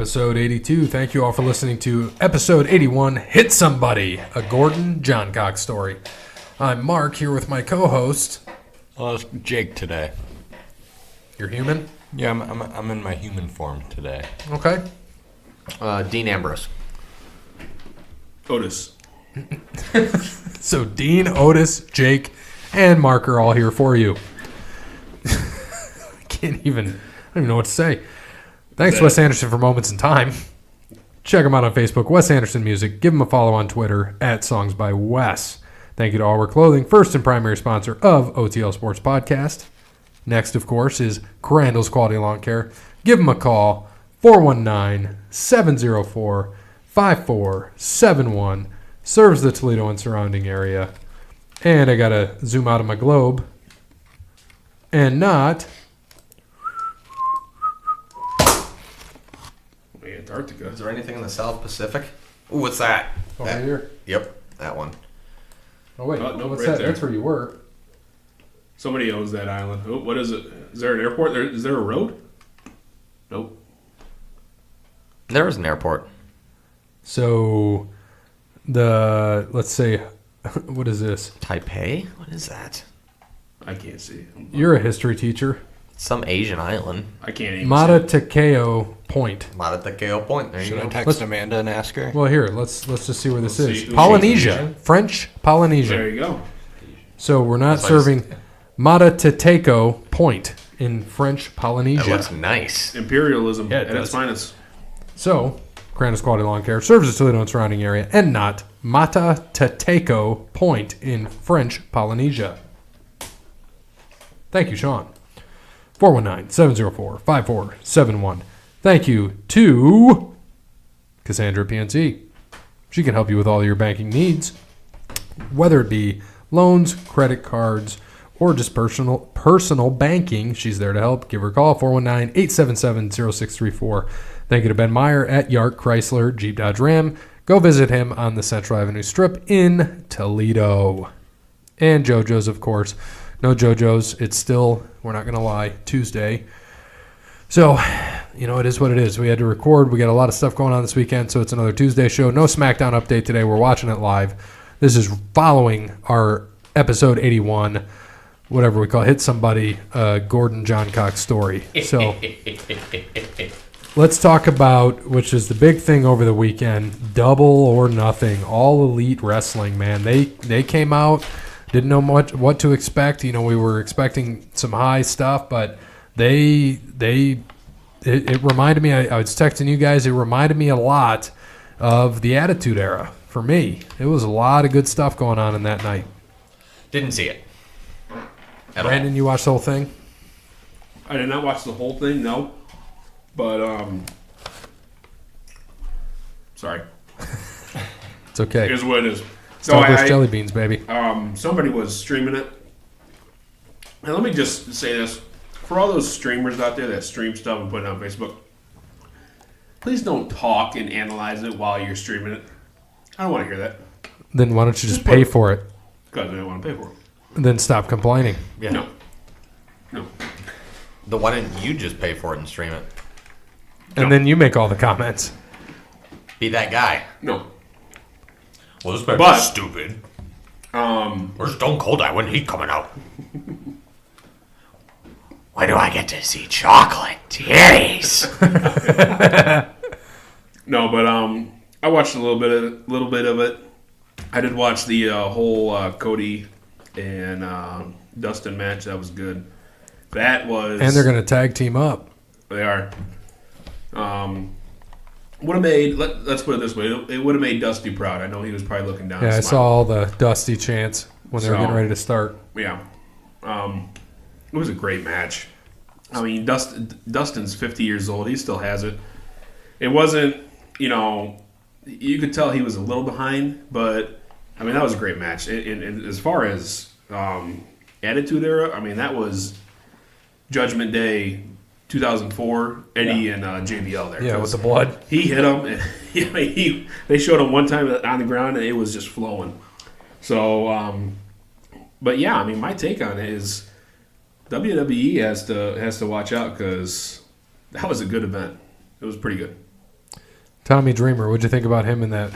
episode 82. Thank you all for listening to episode 81, Hit Somebody, a Gordon John Cox story. I'm Mark, here with my co-host. Well, it's Jake today. You're human? Yeah, I'm in my human form today. Okay. Dean Ambrose. Otis. So Dean, Otis, Jake, and Mark are all here for you. I don't even know what to say. Thanks to Wes Anderson for Moments in Time. Check him out on Facebook, Wes Anderson Music. Give him a follow on Twitter, @SongsByWes. Thank you to All Wear Clothing, first and primary sponsor of OTL Sports Podcast. Next, of course, is Crandall's Quality Lawn Care. Give him a call, 419-704-5471. Serves the Toledo and surrounding area. And I got to zoom out of my globe and not... Antarctica. Is there anything in the South Pacific? Ooh, what's that? Over here. Yep, that one. Oh, wait. No, What's right that? there. That's where you were. Somebody owns that island. Oh, what is it? Is there an airport? Is there a road? Nope. There is an airport. So, let's say, what is this? Taipei? What is that? I can't see. You're a history teacher. Some Asian island. I can't even Mata see. Takeo Point. Matatakeo Point. There you Should I go. text Amanda and ask her? Well, here, let's just see where this Let's is. see. Polynesia. French Polynesia. There you go. So we're not That's why serving Mata Takeo Point in French That Polynesia. looks nice. Imperialism Yeah, it at its does. finest. So, Crandall's Quality Lawn Care serves the Toledo and surrounding area, and not Mata Takeo Point in French Polynesia. Thank you, Sean. 419-704-5471. Thank you to Cassandra PNC. She can help you with all your banking needs, whether it be loans, credit cards, or just personal banking. She's there to help. Give her a call, 419-877-0634. Thank you to Ben Meyer at Yark Chrysler Jeep Dodge Ram. Go visit him on the Central Avenue Strip in Toledo. And JoJo's, of course. No JoJo's. It's still, we're not going to lie, Tuesday. So, it is what it is. We had to record. We got a lot of stuff going on this weekend, so it's another Tuesday show. No SmackDown update today. We're watching it live. This is following our episode 81, whatever we call it, Hit Somebody, Gordon John Cox story. So, let's talk about, which is the big thing over the weekend, Double or Nothing, All Elite Wrestling, man. They came out. Didn't know what to expect. We were expecting some high stuff, but it reminded me. I was texting you guys. It reminded me a lot of the Attitude Era for me. It was a lot of good stuff going on in that night. Didn't see it. Brandon, you watched the whole thing? I did not watch the whole thing, no. But, sorry. It's okay. Here's what it is. So Starburst jelly beans, baby. somebody was streaming it. And let me just say this. For all those streamers out there that stream stuff and put it on Facebook, please don't talk and analyze it while you're streaming it. I don't want to hear that. Then why don't you just pay for it? Because I don't want to pay for it. And then stop complaining. Yeah. No. Then why didn't you just pay for it and stream it? And then you make all the comments. Be that guy. No. Well, this better But- be stupid. Where's Stone Cold at? When he coming out? When do I get to see chocolate titties? No, but I watched a little bit of it. I did watch the whole Cody and Dustin match. That was good. That was, And they're going to tag team up. They are. Would have made. Let's put it this way. It would have made Dusty proud. I know he was probably looking down. Yeah, I and saw smiling. all the Dusty chants when they were So- getting ready to start. Yeah. It was a great match. I mean, Dustin's 50 years old. He still has it. It wasn't, you could tell he was a little behind, but, I mean, that was a great match. And as far as Attitude Era, I mean, that was Judgment Day 2004, Eddie and JBL there. Yeah, with the blood. He hit him. And, they showed him one time on the ground, and it was just flowing. So, but yeah, I mean, my take on it is WWE has to watch out because that was a good event. It was pretty good. Tommy Dreamer, what'd you think about him in that?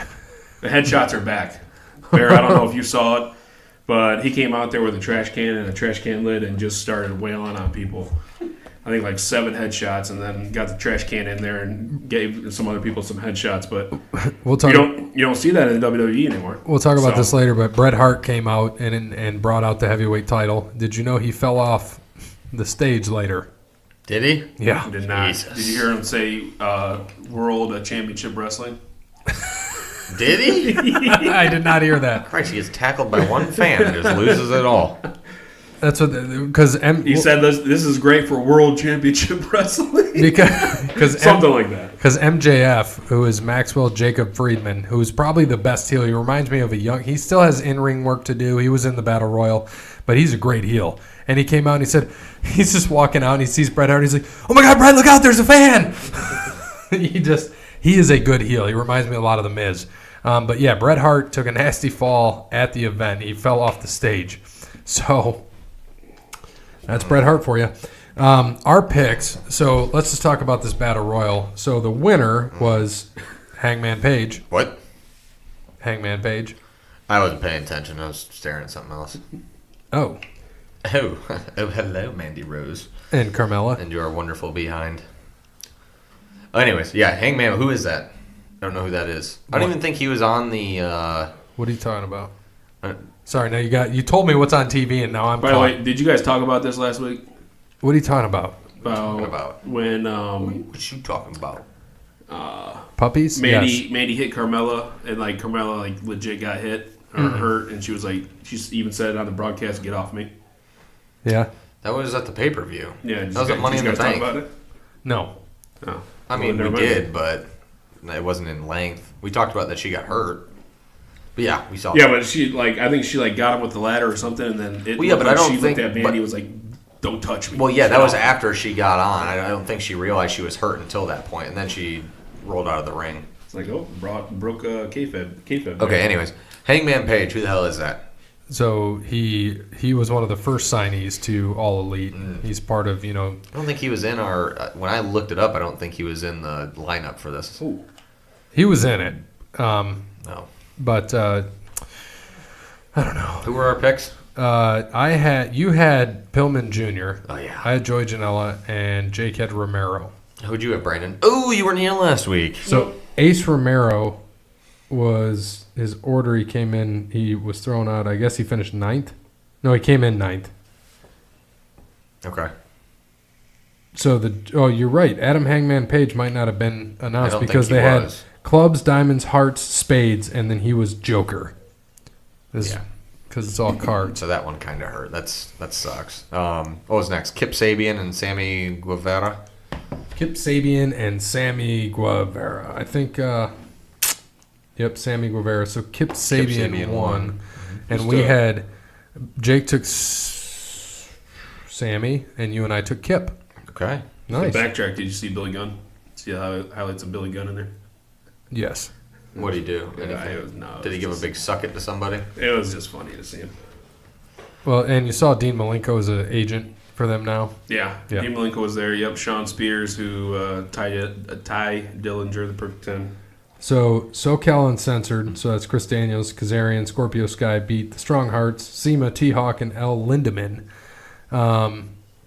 The headshots are back. Bear, I don't know if you saw it, but he came out there with a trash can and a trash can lid and just started wailing on people. I think like 7 headshots, and then got the trash can in there and gave some other people some headshots. But We'll talk. you don't see that in the WWE anymore. We'll talk about So, this later, but Bret Hart came out and brought out the heavyweight title. Did you know he fell off the stage later? Did he? Yeah. Did not. Jesus. Did you hear him say World Championship Wrestling? Did he? I did not hear that. Christ, he gets tackled by one fan and just loses it all. That's what because He said this is great for World Championship Wrestling. because Something like that. Because MJF, who is Maxwell Jacob Friedman, who's probably the best heel. He reminds me of a young. He still has in-ring work to do. He was in the Battle Royal, but he's a great heel. And he came out and he said, he's just walking out and he sees Bret Hart. And he's like, "Oh my God, Bret, look out! There's a fan." He is a good heel. He reminds me a lot of the Miz. But yeah, Bret Hart took a nasty fall at the event. He fell off the stage. So that's Bret Hart for you. Our picks. So let's just talk about this Battle Royal. So the winner was Hangman Page. What? Hangman Page. I wasn't paying attention. I was staring at something else. Oh. Oh, hello, Mandy Rose. And Carmella. And your wonderful behind. Anyways, yeah, Hangman, who is that? I don't know who that is. I don't even think he was on the... What are you talking about? uh, Sorry, now you told me what's on TV and now I'm By the way, did you guys talk about this last week? What are you talking about? About? When What you talking about? Puppies? Mandy Yes. hit Carmella, and like Carmella like legit got hit or hurt, and she was like, she even said it on the broadcast, "Get off me." Yeah. That was at the pay-per-view. Yeah, that was at Money in the talk Bank. about it? No. Oh. I mean, Well, we never mind. did, but it wasn't in length. We talked about that she got hurt. But yeah, we saw Yeah, that. but I think she like got him with the ladder or something, and then it Well, yeah, looked but I like don't she think- looked at Mandy but- and was like, "Don't touch me." Well, yeah, Get that was off. after she got on. I don't think she realized she was hurt until that point, and then she rolled out of the ring. It's like, oh, broke kayfabe. Okay, anyways. Hangman Page, who the hell is that? So he was one of the first signees to All Elite. He's part of, I don't think he was in our... when I looked it up, I don't think he was in the lineup for this. Ooh. he was in it. No. But I don't know. Who were our picks? You had Pillman Jr. Oh, yeah. I had Joey Janela and Jake had Romero. Who'd you have, Brandon? Oh, you weren't here last week. So Ace Romero was his order. He came in. He was thrown out. I guess he finished 9th. No, he came in 9th. Okay. So you're right. Adam Hangman Page might not have been announced I don't because think they he had was. clubs, diamonds, hearts, spades, and then he was Joker. Yeah. Because it's all cards. So that one kind of hurt. That sucks. What was next? Kip Sabian and Sammy Guevara? Kip Sabian and Sammy Guevara. I think, yep, Sammy Guevara. So Kip Sabian, Sabian won. won. And we had, Jake took Sammy, and you and I took Kip. Okay. Nice. Backtrack. Did you see Billy Gunn? See the highlights of Billy Gunn in there? Yes. What'd he do? Yeah, Anything? it was- no, it Did he was give a just- big suck it to somebody? It was just funny to see him. Well, and you saw Dean Malenko as an agent for them now. Yeah, Yeah. Dean Malenko was there. Yep, Sean Spears, who Ty Dillinger, the Perfect 10. So SoCal Uncensored, so that's Chris Daniels, Kazarian, Scorpio Sky beat the Strong Hearts, Seema, T-Hawk, and L. Lindemann.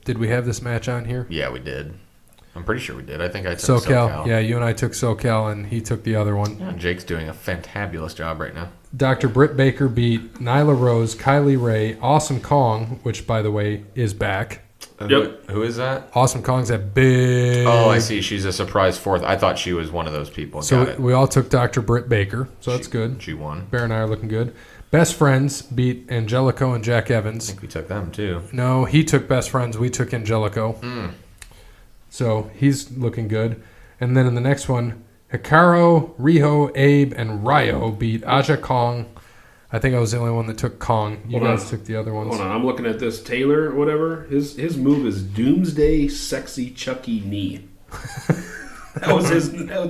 Did we have this match on here? Yeah, we did. I'm pretty sure we did. I think I took SoCal. Yeah, you and I took SoCal, and he took the other one. Yeah, Jake's doing a fantabulous job right now. Dr. Britt Baker beat Nyla Rose, Kylie Ray, Awesome Kong, which, by the way, is back. Yep. Who is that? Awesome Kong's that big... Oh, I see. She's a surprise fourth. I thought she was one of those people. Got So it. we all took Dr. Britt Baker, so that's good. She won. Bear and I are looking good. Best Friends beat Angelico and Jack I Evans. think we took them too. No, he took Best Friends. We took Angelico. So he's looking good. And then in the next one, Hikaru, Riho, Abe, and Ryo beat Aja Kong. I think I was the only one that took Kong. You Hold on. guys took the other ones. Hold on, I'm looking at this Taylor or whatever. His move is Doomsday Sexy Chucky Knee. that was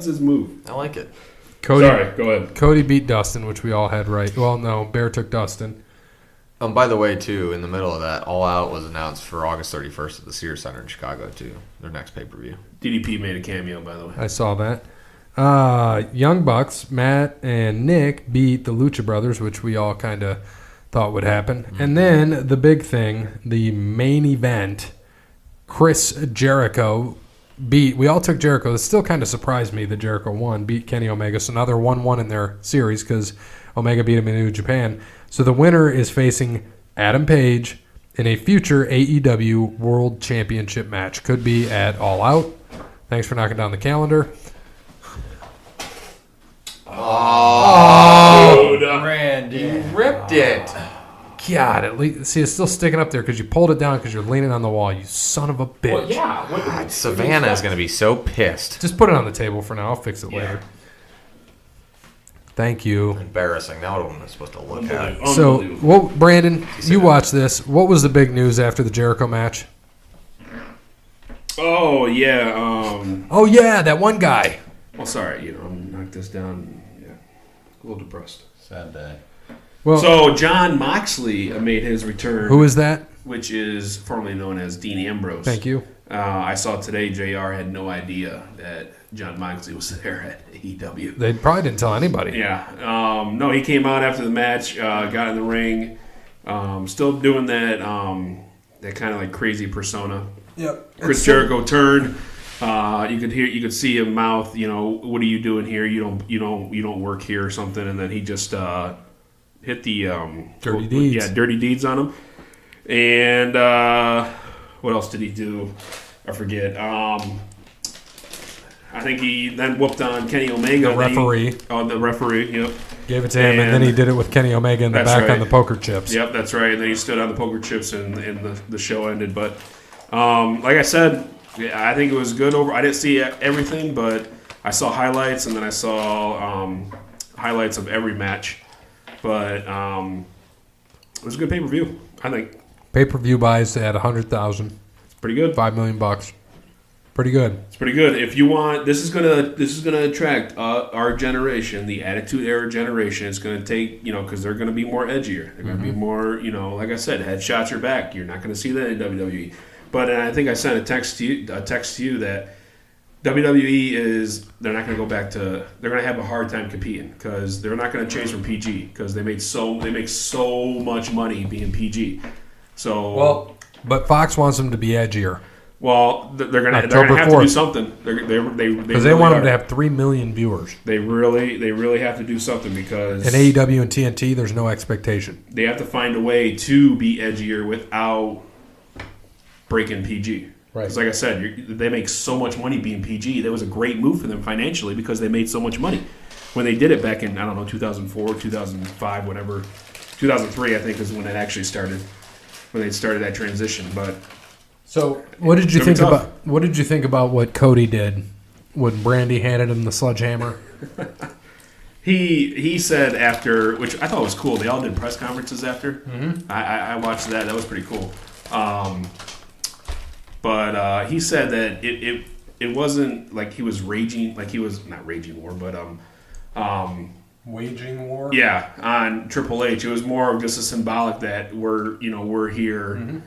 his move. I like it. Cody, Sorry, go ahead. Cody beat Dustin, which we all had right. Well, no, Bear took Dustin. By the way, too, in the middle of that, All Out was announced for August 31st at the Sears Center in Chicago, too. Their next pay-per-view. DDP made a cameo, by the way. I saw that. Young Bucks, Matt and Nick beat the Lucha Brothers, which we all kind of thought would happen. And then the big thing, the main event, Chris Jericho beat. We all took Jericho. It still kind of surprised me that Jericho won, beat Kenny Omega. So now they're 1-1 in their series because Omega beat him in New Japan. So the winner is facing Adam Page in a future AEW World Championship match. Could be at All Out. Thanks for knocking down the calendar. Oh, Randy, you ripped it. God, at least, see, it's still sticking up there because you pulled it down because you're leaning on the wall, you son of a bitch. Well, yeah. God, Savannah is going to be so pissed. Just put it on the table for now. I'll fix it later. Thank you. Embarrassing. Now what am I supposed to look at? So, well, Brandon, you watched this. What was the big news after the Jericho match? Oh, yeah. Oh, yeah, that one guy. Well, sorry. I'm knock this down. Yeah. A little depressed. Sad day. Well, So, John Moxley made his return. who is that? Which is formerly known as Dean Ambrose. Thank you. I saw today JR had no idea that John Moxley was there at AEW. They probably didn't tell anybody. Yeah. No, he came out after the match, got in the ring, still doing that that kind of like crazy persona. Yep. Chris Jericho turned. You could see him mouth, what are you doing here? You don't work here or something. And then he just hit the Dirty deeds. Yeah, dirty deeds on him. And what else did he do? I forget. I think he then whooped on Kenny Omega. The referee. The referee, yep. Gave it to him, and then he did it with Kenny Omega in the back on the poker chips. Yep, that's right. And then he stood on the poker chips, and the show ended. But like I said, I think it was good. I didn't see everything, but I saw highlights, and then I saw highlights of every match. But it was a good pay-per-view, I think. Pay-per-view buys at 100,000. It's pretty good. $5 million. Pretty good. It's pretty good. If you want, this is gonna attract our generation, the Attitude Era generation. It's gonna take, because they're gonna be more edgier. They're gonna be more, like I said, headshots are back. You're not gonna see that in WWE. But I think I sent a text to you that WWE they're not gonna go back to. They're gonna have a hard time competing because they're not gonna change from PG because they make so much money being PG. So but Fox wants them to be edgier. Well, they're gonna have to do something. Because they want them to have 3 million viewers. They really have to do something because in AEW and TNT, there's no expectation. They have to find a way to be edgier without breaking PG. Right. Because like I said, they make so much money being PG. That was a great move for them financially because they made so much money when they did it back in 2004, 2005, whatever. 2003, I think, is when it actually started. When they started that transition, but. So, what did you think about what Cody did when Brandy handed him the sledgehammer? He said after, which I thought was cool. They all did press conferences after. Mm-hmm. I watched that. That was pretty cool. But he said that it wasn't like he was raging, like he was not raging war, but waging war. Yeah, on Triple H. It was more of just a symbolic that we're here. Mm-hmm.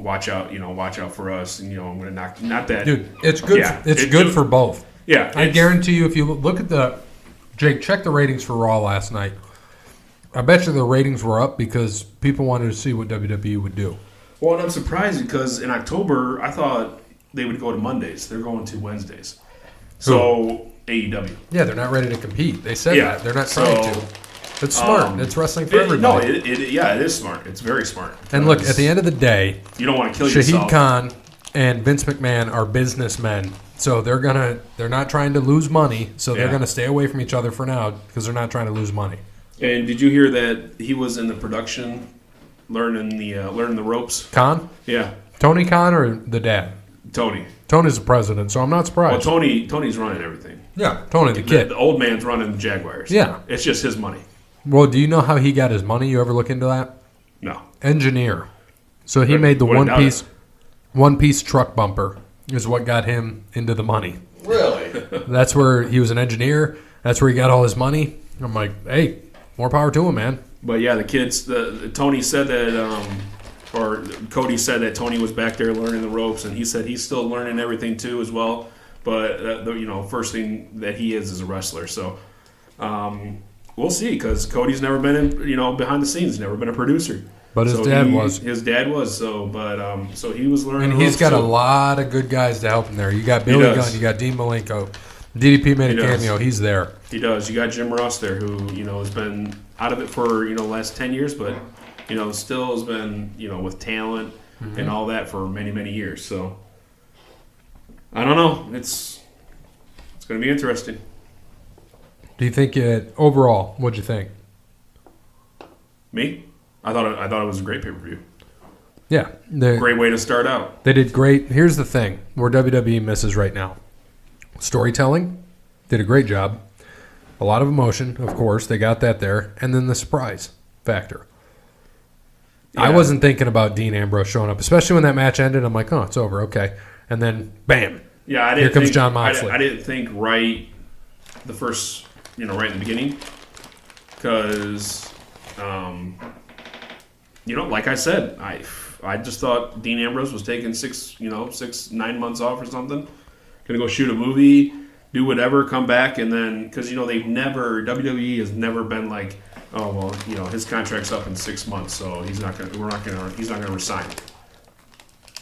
Watch out for us, and I'm gonna knock. Not that, dude. It's good. Yeah, it's good for both. Yeah, I guarantee you, if you look at Jake, check the ratings for Raw last night. I bet you the ratings were up because people wanted to see what WWE would do. Well, and I'm surprised because in October I thought they would go to Mondays. They're going to Wednesdays. So AEW. Yeah, they're not ready to compete. They said that they're not trying to. It's smart. It's wrestling for everybody. No, it is smart. It's very smart. And look, at the end of the day, you don't want to kill Shahid yourself. Khan and Vince McMahon are businessmen, so they're not trying to lose money, so they're gonna stay away from each other for now because they're not trying to lose money. And did you hear that he was in the production, learning the ropes? Khan? Yeah. Tony Khan or the dad? Tony. Tony's the president, so I'm not surprised. Well, Tony's running everything. Yeah, Tony the kid. The old man's running the Jaguars. Yeah. It's just his money. Well, do you know how he got his money? You ever look into that? No. Engineer. So he made the one piece truck bumper is what got him into the money. Really? That's where he was an engineer. That's where he got all his money. I'm like, hey, more power to him, man. But yeah, the kids. Tony said that, or Cody said that Tony was back there learning the ropes, and he said he's still learning everything too as well. but first thing that he is a wrestler. So we'll see, because Cody's never been in, behind the scenes, never been a producer. But his dad was. His dad was. So he was learning. And he's got a lot of good guys to help him there. You got Billy Gunn, you got Dean Malenko. DDP made a cameo. He's there. He does. You got Jim Ross there, who has been out of it for the last 10 years, but still has been with talent and all that for many, many years. So I don't know. It's going to be interesting. Do you think overall? What'd you think? Me? I thought it was a great pay-per-view. Yeah, great way to start out. They did great. Here's the thing: where WWE misses right now, storytelling. Did a great job. A lot of emotion, of course. They got that there, and then the surprise factor. Yeah. I wasn't thinking about Dean Ambrose showing up, especially when that match ended. I'm like, oh, it's over, okay, and then bam. Yeah, here comes Jon Moxley. I didn't think right the first, right in the beginning, because. Like I said, I just thought Dean Ambrose was taking 9 months off or something. Gonna go shoot a movie, do whatever, come back, and then because WWE has never been like, oh well, his contract's up in 6 months, so he's not gonna resign.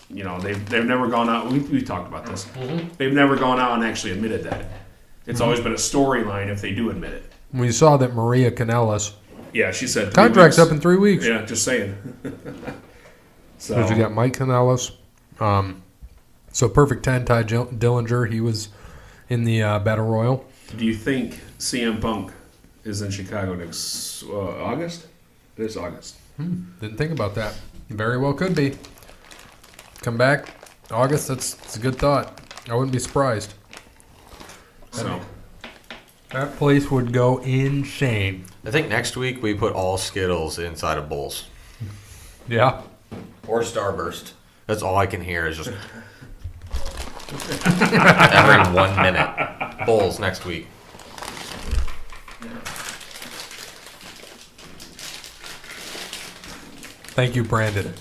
They've never gone out. We talked about this. Mm-hmm. They've never gone out and actually admitted that. It's always been a storyline if they do admit it. We saw that Maria Kanellis. Yeah, she said 3 contract's weeks. up in 3 weeks. Yeah, just saying. So you got Mike Kanellis. So Perfect 10, Ty Dillinger. He was in the Battle Royal. Do you think CM Punk is in Chicago next August? It is August. Didn't think about that. Very well could be. Come back August. That's a good thought. I wouldn't be surprised. So that place would go insane. I think next week we put all Skittles inside of bowls. Yeah. Or Starburst. That's all I can hear is just every 1 minute. Bowls next week. Thank you, Brandon.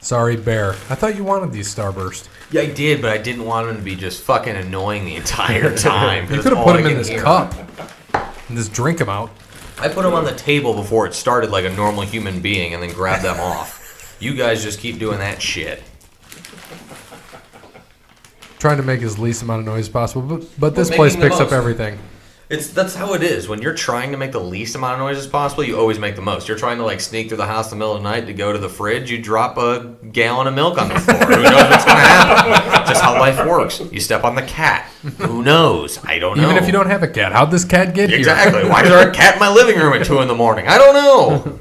Sorry, Bear. I thought you wanted these Starburst. Yeah, I did, but I didn't want them to be just fucking annoying the entire time. You could have put them in this cup and just drink them out. I put them on the table before it started like a normal human being and then grabbed them off. You guys just keep doing that shit. Trying to make as least amount of noise as possible, but this place picks up everything. That's how it is. When you're trying to make the least amount of noise as possible, you always make the most. You're trying to sneak through the house in the middle of the night to go to the fridge, you drop a gallon of milk on the floor. Who knows what's going to happen? Just how life works. You step on the cat. Who knows? I don't know. Even if you don't have a cat, how'd this cat get here? Exactly. Why is there a cat in my living room at 2 a.m? I don't know.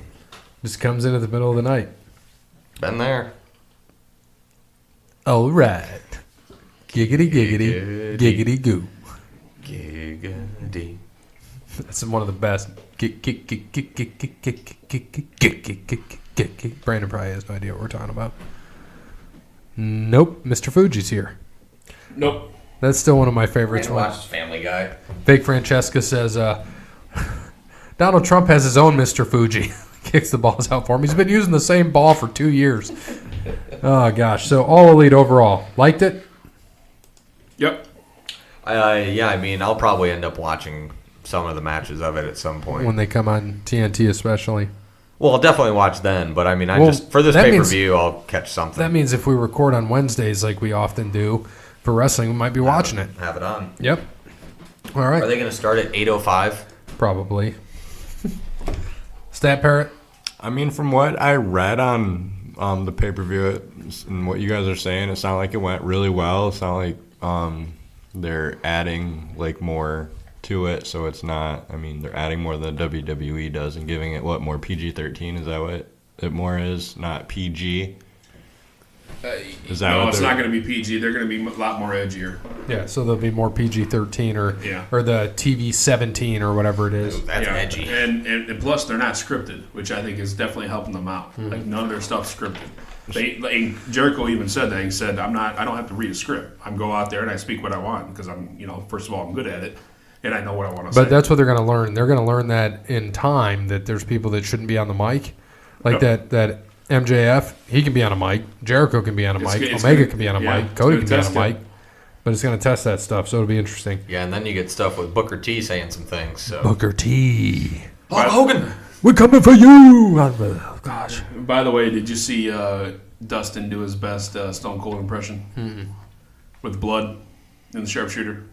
Just comes in at the middle of the night. Been there. All right. Giggity, giggity, giggity goo. Giggity. That's one of the best. Brandon probably has no idea what we're talking about. Nope. Mr. Fuji's here. Nope. That's still one of my favorites. Watch Family Guy. Fake Francesca says, Donald Trump has his own Mr. Fuji. Kicks the balls out for him. He's been using the same ball for 2 years. Oh, gosh. So, All Elite overall. Liked it? Yep. I'll probably end up watching some of the matches of it at some point. When they come on TNT especially. Well, I'll definitely watch then, but for this pay-per-view, I'll catch something. That means if we record on Wednesdays like we often do for wrestling, we might be watching it. Have it on. Yep. All right. Are they going to start at 8:05? Probably. Stat Parrot? From what I read on the pay-per-view and what you guys are saying, it sounded like it went really well. It sounded like they're adding more to it, so it's not. They're adding more than WWE does and giving it more PG-13. Is that what it more is? Not PG. Is that no, it's not going to be PG. They're going to be a lot more edgier. Yeah, so there'll be more PG-13 or the TV-17 or whatever it is. That's edgy. And plus, they're not scripted, which I think is definitely helping them out. Mm-hmm. None of their stuff's scripted. Jericho even said that. He said, I don't have to read a script. I go out there and I speak what I want because first of all, I'm good at it and I know what I want to say. But that's what they're going to learn. They're going to learn that in time that there's people that shouldn't be on the mic. That MJF, he can be on a mic. Jericho can be on a mic. Omega can be on a mic. Cody can be on a mic. but it's going to test that stuff, so it'll be interesting. Yeah, and then you get stuff with Booker T saying some things. So Booker T. Hulk Hogan. We're coming for you. Oh, gosh. By the way, did you see Dustin do his best Stone Cold impression? With blood in the sharpshooter?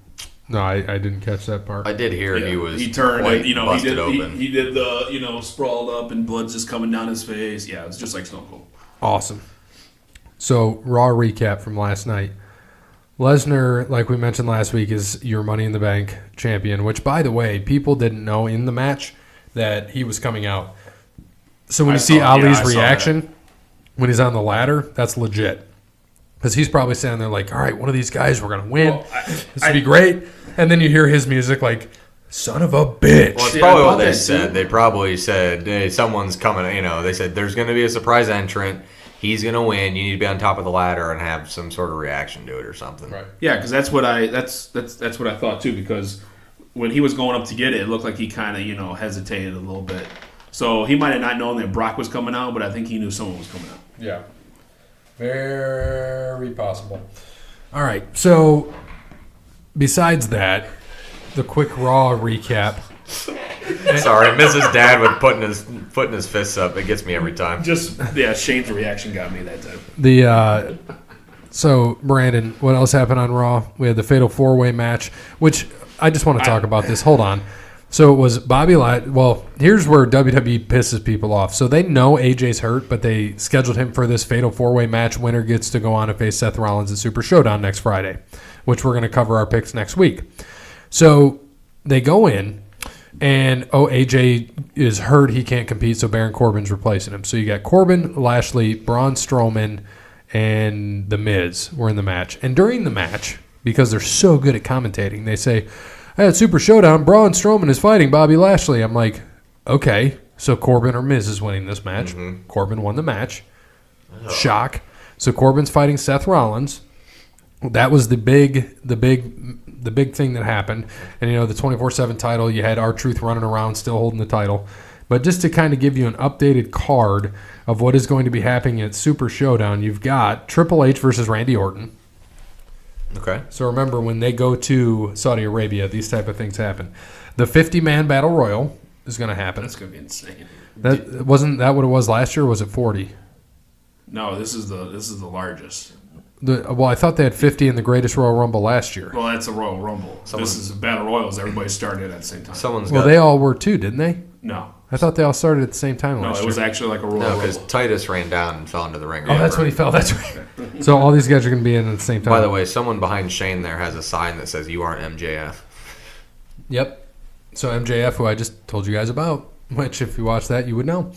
No, I didn't catch that part. I did hear he turned quite and, busted open. He did the, sprawled up and blood's just coming down his face. Yeah, it's just like Stone Cold. Awesome. So, Raw recap from last night. Lesnar, like we mentioned last week, is your Money in the Bank champion, which, by the way, people didn't know in the match that he was coming out. So when you see Ali's reaction when he's on the ladder, that's legit. Because he's probably standing there like, all right, one of these guys, we're going to win. This would be great. And then you hear his music like, son of a bitch. Well, it's probably what they said. They probably said, hey, someone's coming. They said there's going to be a surprise entrant. He's going to win. You need to be on top of the ladder and have some sort of reaction to it or something. Right. Yeah, because that's what I thought too. Because when he was going up to get it, it looked like he kind of hesitated a little bit. So he might have not known that Brock was coming out, but I think he knew someone was coming out. Yeah, very possible. All right. So besides that, the quick Raw recap. Sorry, Mrs. Dad with putting his fists up. It gets me every time. Shane's reaction got me that time. So Brandon, what else happened on Raw? We had the Fatal 4-Way match, which I just want to talk about this. Hold on. So it was Bobby Lashley. Well, here's where WWE pisses people off. So they know AJ's hurt, but they scheduled him for this Fatal 4-Way match. Winner gets to go on and face Seth Rollins at Super Showdown next Friday, which we're going to cover our picks next week. So they go in. And, AJ is hurt. He can't compete, so Baron Corbin's replacing him. So you got Corbin, Lashley, Braun Strowman, and The Miz were in the match. And during the match, because they're so good at commentating, they say, at Super Showdown, Braun Strowman is fighting Bobby Lashley. I'm like, okay, so Corbin or Miz is winning this match. Mm-hmm. Corbin won the match. Oh. Shock. So Corbin's fighting Seth Rollins. That was the big thing that happened. And, the 24/7 title, you had R-Truth running around still holding the title. But just to kind of give you an updated card of what is going to be happening at Super Showdown, you've got Triple H versus Randy Orton. Okay. So remember, when they go to Saudi Arabia, these type of things happen. The 50-man Battle Royal is going to happen. That's going to be insane. Wasn't that what it was last year, or was it 40? No, this is the largest. Well, I thought they had 50 in the Greatest Royal Rumble last year. Well, that's a Royal Rumble. This is Battle Royals. Everybody started at the same time. They all were too, didn't they? No. I thought they all started at the same time last year. No, it was actually like a Royal Rumble. because Titus ran down and fell into the ring. Oh, that's when he fell. That's right. So all these guys are going to be in at the same time. By the way, someone behind Shane there has a sign that says, "You aren't MJF." Yep. So MJF, who I just told you guys about, which if you watch that, you would know.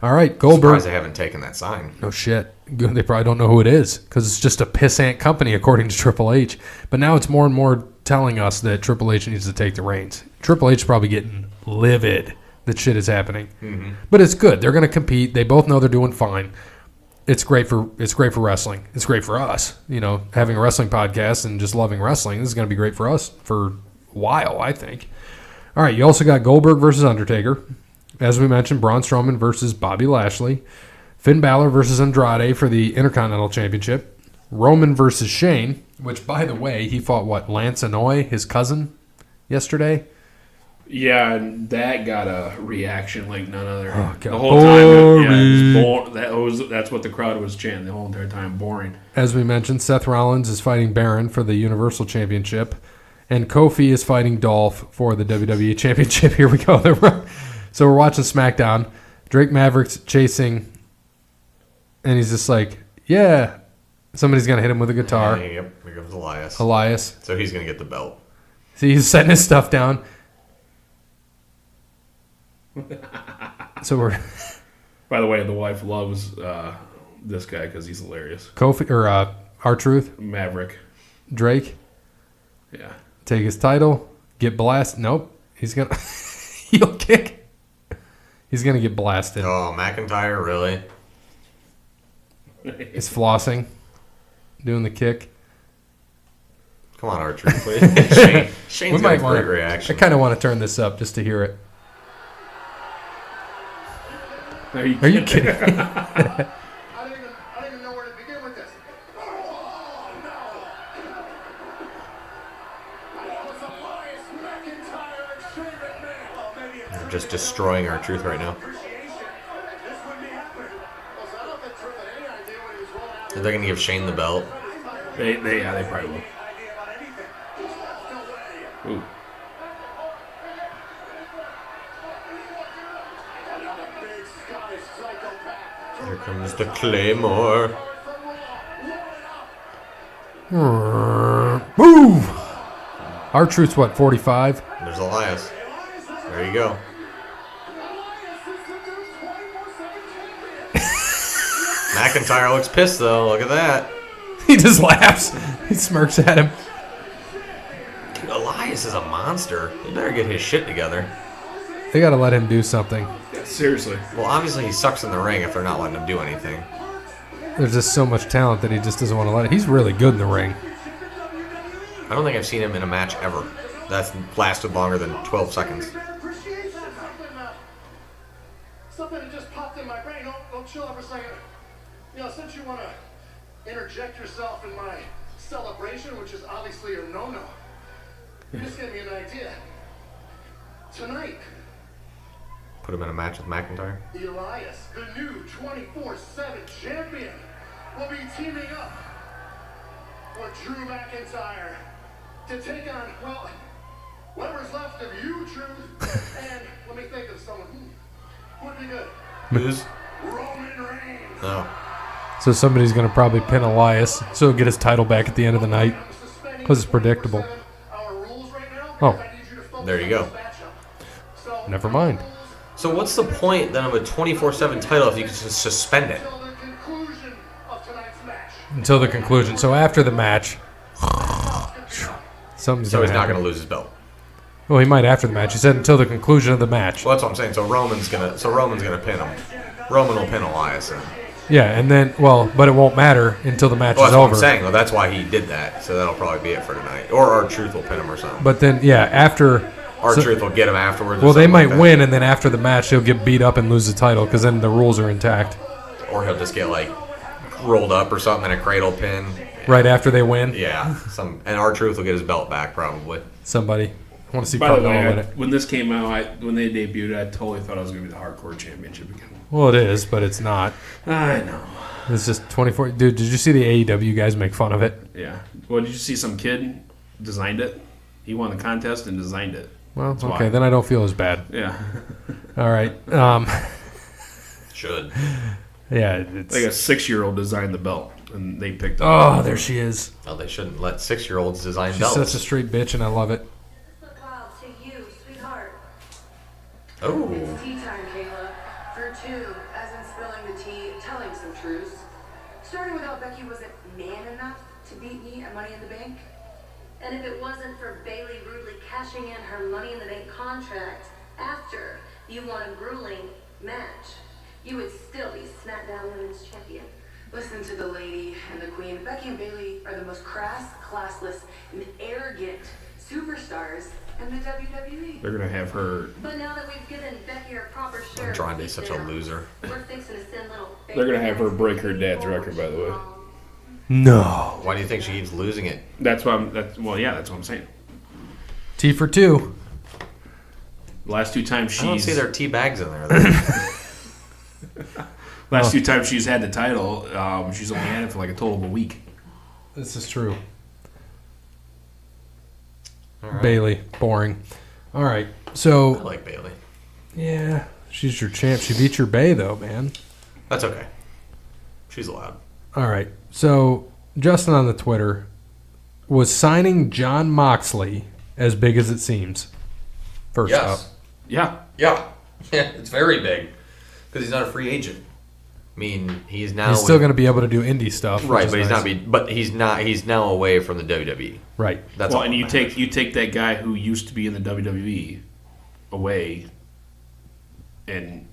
All right, Goldberg. Surprised they haven't taken that sign. No shit. They probably don't know who it is because it's just a pissant company, according to Triple H. But now it's more and more telling us that Triple H needs to take the reins. Triple H is probably getting livid that shit is happening. Mm-hmm. But it's good. They're going to compete. They both know they're doing fine. It's great for wrestling. It's great for us. Having a wrestling podcast and just loving wrestling. This is going to be great for us for a while, I think. All right, you also got Goldberg versus Undertaker. As we mentioned, Braun Strowman versus Bobby Lashley. Finn Balor versus Andrade for the Intercontinental Championship. Roman versus Shane, which, by the way, he fought, Lance Anoa'i, his cousin, yesterday? Yeah, and that got a reaction like none other. Oh, God. The whole time, that's what the crowd was chanting the whole entire time. Boring. As we mentioned, Seth Rollins is fighting Baron for the Universal Championship, and Kofi is fighting Dolph for the WWE Championship. Here we go. So we're watching SmackDown. Drake Maverick's chasing, and he's just like, yeah. Somebody's going to hit him with a guitar. Yep, here comes Elias. So he's going to get the belt. See, he's setting his stuff down. So we're... By the way, the wife loves this guy because he's hilarious. Kofi, or R-Truth? Maverick. Drake? Yeah. Take his title. Get blasted. Nope. He's going to... heel kick. He's going to get blasted. Oh, McIntyre, really? He's flossing. Doing the kick. Come on, R-Truth, please. Shane's got a great reaction. I kind of want to turn this up just to hear it. Are you kidding? I don't even know where to begin with this. Oh, just destroying our truth right now. Are they going to give Shane the belt? They probably will. Ooh. Here comes the Claymore. Move! Our truth's what, 45? There's Elias. There you go. McIntyre looks pissed, though. Look at that. He just laughs. He smirks at him. Dude, Elias is a monster. He better get his shit together. They got to let him do something. Seriously. Well, obviously he sucks in the ring if they're not letting him do anything. There's just so much talent that he just doesn't want to let it. He's really good in the ring. I don't think I've seen him in a match ever that's lasted longer than 12 seconds. Something that just popped in my brain. Don't chill out for a second. You know, since you want to interject yourself in my celebration, which is obviously a no-no, you just gave me an idea. Tonight, Put him in a match with McIntyre. Elias, the new 24/7 champion, will be teaming up with Drew McIntyre to take on, well, whatever's left of you, Truth. And let me think of someone who would be good. Who's? Roman Reigns. No. So somebody's going to probably pin Elias, so he'll get his title back at the end of the night. Because it's predictable. Oh, There you go. never mind. So what's the point then of a 24/7 title if you can just suspend it? Until the conclusion. So after the match, something's So going he's to not happen. going to lose his belt. Well, he might after the match. He said until the conclusion of the match. Well, that's what I'm saying. So Roman's gonna pin him. Roman will pin Elias. Then. Yeah, and then, but it won't matter until the match Well, is that's what over. I'm saying. Well, that's why he did that. So that'll probably be it for tonight. Or our Truth will pin him or something. But then, after... Our so- Truth will get him afterwards. or Well, they something might like that. win, and then after the match, he'll get beat up and lose the title, because then the rules are intact. Or he'll just get rolled up or something in a cradle pin. Right after they win, Yeah. And our Truth will get his belt back probably. somebody. I want to see By the Carmelo way, win it. when this came out, when they debuted, I totally thought it was going to be the Hardcore Championship again. Well, it is, but it's not. I know. It's just 24. Dude, did you see the AEW guys make fun of it? Yeah. Well, did you see some kid designed it? He won the contest and designed it. Well, That's okay, why. then I don't feel as bad. Yeah. All right. Should. Yeah, it's... Like a 6-year-old designed the belt, and they picked up. Oh, there she is. Well, they shouldn't let 6-year-olds design She's belts. such a straight bitch, and I love it. Look wild to you, sweetheart. Oh. It's tea time, Kayla. For two, as in spilling the tea, telling some truths. Starting with how Becky wasn't man enough to beat me at Money in the Bank. And if it wasn't for Bayley rudely cashing in her Money in the Bank contract after you won a grueling match, you would still be SmackDown Women's Champion. Listen to the lady and the queen. Becky and Bayley are the most crass, classless, and arrogant superstars in the WWE. They're going to have her. But now that we've given Becky her proper share, Andrande's such a loser. we're fixing to send little. They're going to have her break her dad's record, by the way. No. Why do you think she keeps losing it? That's what I'm. That's what I'm saying. T for 2. The last 2 times I don't she's. see their tea bags in there. Though. Last 2 times she's had the title, she's only had it for like a total of a week. This is true. All right. Bailey, boring. All right, I so like Bailey. yeah, she's your champ. She beat your Bay though, man. That's okay. She's allowed. All right, so Justin on the Twitter was signing John Moxley as big as it seems. First up, Yeah. Yeah. Yeah, it's very big because he's not a free agent. I mean, he's now he's still going to be able to do indie stuff, right, which but is he's nice. not. But he's not. He's now away from the WWE. Right. That's Well, all and that you matters. take that guy who used to be in the WWE away, and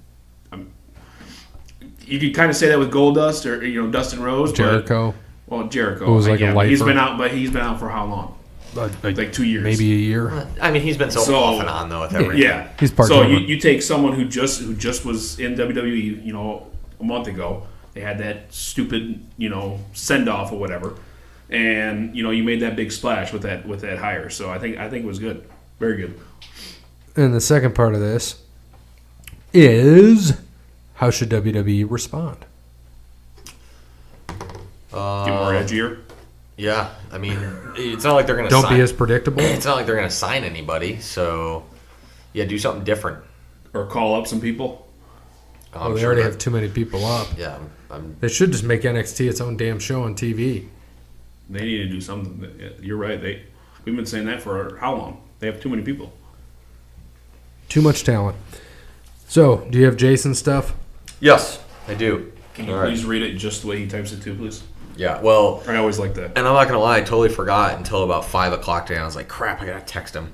you could kind of say that with Goldust or Dustin Rose, Jericho, Well, Jericho, Who was like a yeah, but he's lifer. been out. But he's been out for how long? Like 2 years, maybe a year. I mean, he's been so off and on though with everything. Yeah, He's part So timer. you take someone who just was in WWE, a month ago. They had that stupid, send off or whatever, and you made that big splash with that hire. So I think it was good, very good. And the second part of this, is how should WWE respond? Get more edgier. Yeah, I mean, it's not like they're going to Don't be as predictable. It's not like they're going to sign anybody. So, yeah, do something different. Or call up some people. Well, they already have too many people up. Yeah, They should just make NXT its own damn show on TV. They need to do something. You're right. We've been saying that for how long? They have too many people. Too much talent. So, do you have Jason stuff? yes, I do. Can you All right. please read it just the way he types it too, please? Yeah, well, I always like that. and I'm not going to lie, I totally forgot until about 5 o'clock today. I was like, crap, I got to text him.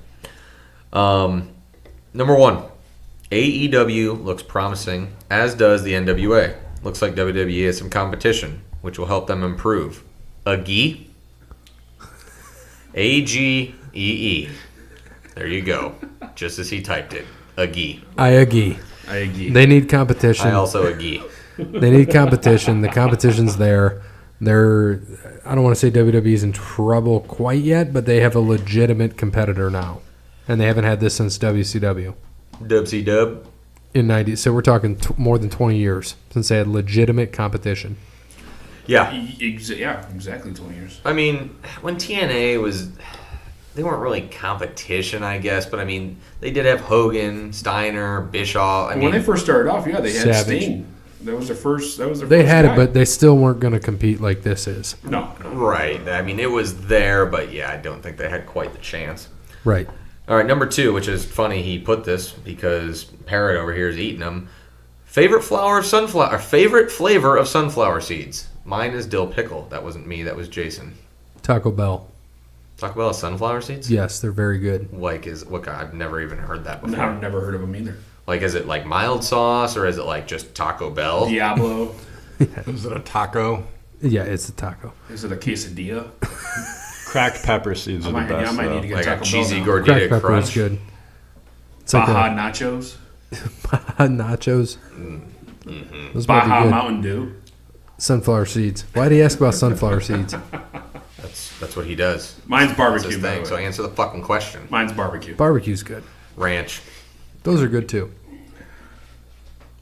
Number one, AEW looks promising, as does the NWA. Looks like WWE has some competition, which will help them improve. Agee? A-G-E-E. There you go. Just as he typed it. Agee. I agree. I agree. They need competition. I also agree. They need competition. The competition's there. I don't want to say WWE's in trouble quite yet, but they have a legitimate competitor now. And they haven't had this since WCW. Dub-C-Dub. In 90s. So we're talking more than 20 years since they had legitimate competition. Yeah. Yeah, exactly 20 years. I mean, when TNA was... They weren't really competition, I guess, but I mean, they did have Hogan, Steiner, Bischoff. When they first started off, yeah, they had Savage. Sting. That was their first. They had guy. it, but they still weren't going to compete like this is. No. Right. I mean, it was there, but yeah, I don't think they had quite the chance. Right. All right, number two, which is funny he put this because Parrot over here is eating them. Favorite flavor of sunflower seeds. Mine is dill pickle. That wasn't me. That was Jason. Taco Bell. Taco Bell has sunflower seeds? Yes, they're very good. Like, I've never even heard that before. I've never heard of them either. Like, is it like mild sauce or is it like just Taco Bell? Diablo. Is it a taco? Yeah, it's a taco. Is it a quesadilla? Cracked pepper seeds are the best. I might need to get Like Taco a cheesy Bell now. Cracked gordita pepper crunch. is good. It's like Baja nachos. nachos. Those might Baja be good. Mountain Dew. Sunflower seeds. Why do you ask about sunflower seeds? That's what he does. Mine's That's barbecue. his by the thing. way. So answer the fucking question. Mine's barbecue. Barbecue's good. Ranch. Those are good too.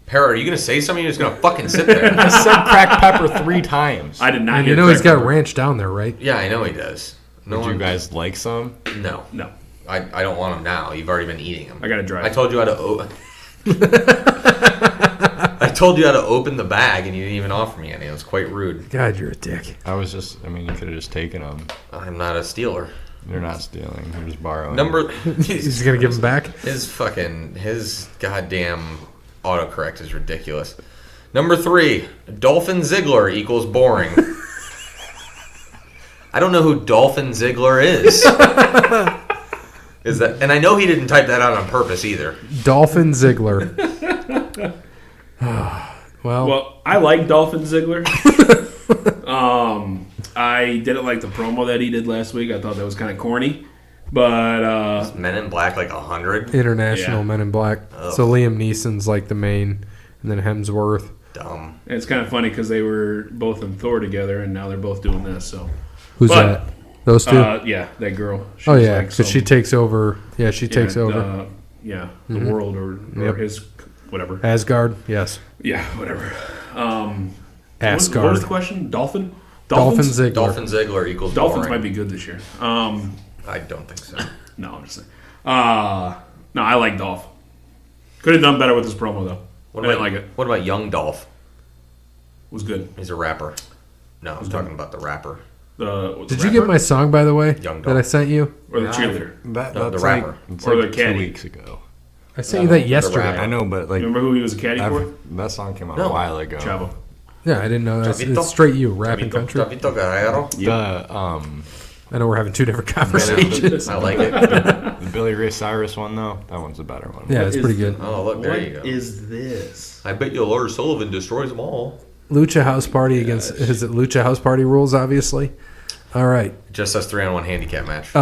Parrot, are you going to say something? You're just going to fucking sit there. I said cracked pepper 3 times. I did not. And hear you know he's cracked got pepper. ranch down there, right? Yeah, I know he does. Would you guys like some? No. No, I don't want them now. You've already been eating them. I gotta drive. I told you how to I told you how to open the bag and you didn't even offer me any. It was quite rude. God, you're a dick. I was just, you could have just taken them. I'm not a stealer. You're not stealing. You're just borrowing. He's gonna give him back. His goddamn autocorrect is ridiculous. Number 3, Dolphin Ziggler equals boring. I don't know who Dolphin Ziggler is. Is that? And I know he didn't type that out on purpose either. Dolphin Ziggler. Well, I like Dolphin Ziggler. I didn't like the promo that he did last week. I thought that was kind of corny. But Men in Black like 100. International Yeah. Men in Black. Ugh. So Liam Neeson's like the main, and then Hemsworth. Dumb. it's kind of funny because they were both in Thor together, and now they're both doing this. So Who's But, that? Those two? yeah, that girl. She Oh was yeah, like because she some- takes over. Yeah, she takes yeah, over. The world or Yep. his whatever. Asgard. Yes. Yeah, whatever. What Asgard. was the question? Dolphin? Dolphin Ziggler. Dolphin Ziggler equals Dolphins boring. might be good this year. I don't think so. No, I'm just saying. No, I like Dolph. Could have done better with his promo though. What I about, didn't like it. What about Young Dolph? Was good. He's a rapper. No, I'm talking about the rapper. Did you get my song, by the way, Young that I Dolph. sent you? or the cheerleader? That, No, the that's rapper. like, it's Or like the 2 caddy. weeks ago. I sent you that the yesterday. rapper. I know, but like Remember who he was a caddy for? that song came out No. a while ago. Chavo. Yeah, I didn't know. It's Chavito. straight you, rap and country. Chavito Guerrero. The I know we're having two different conversations. I like it. the Billy Ray Cyrus one though, that one's a better one. Yeah, it's pretty good. Oh, look, there you go. is this? I bet you Lars Sullivan destroys them all. Lucha House Party against is it Lucha House Party rules? Obviously. All right. Just us 3-on-1 handicap match.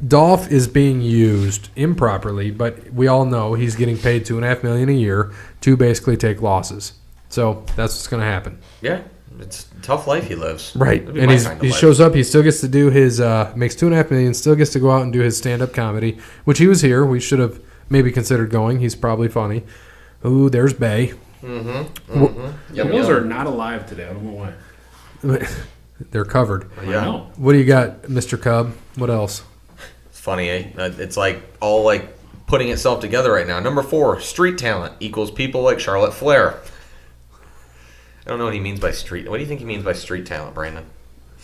Dolph is being used improperly, but we all know he's getting paid $2.5 million a year to basically take losses. So that's what's going to happen. Yeah, it's a tough life he lives. Right, That'd be and my he kind of life. shows up. He still gets to do his makes $2.5 million. Still gets to go out and do his stand-up comedy, which he was here. We should have maybe considered going. He's probably funny, Ooh, there's Bay. Yum, Those yum. are not alive today. I don't know why. They're covered. I Yeah. know. What do you got, Mr. Cub? What else? It's funny, eh? It's like all like putting itself together right now. Number 4, street talent equals people like Charlotte Flair. I don't know what he means by street. What do you think he means by street talent, Brandon?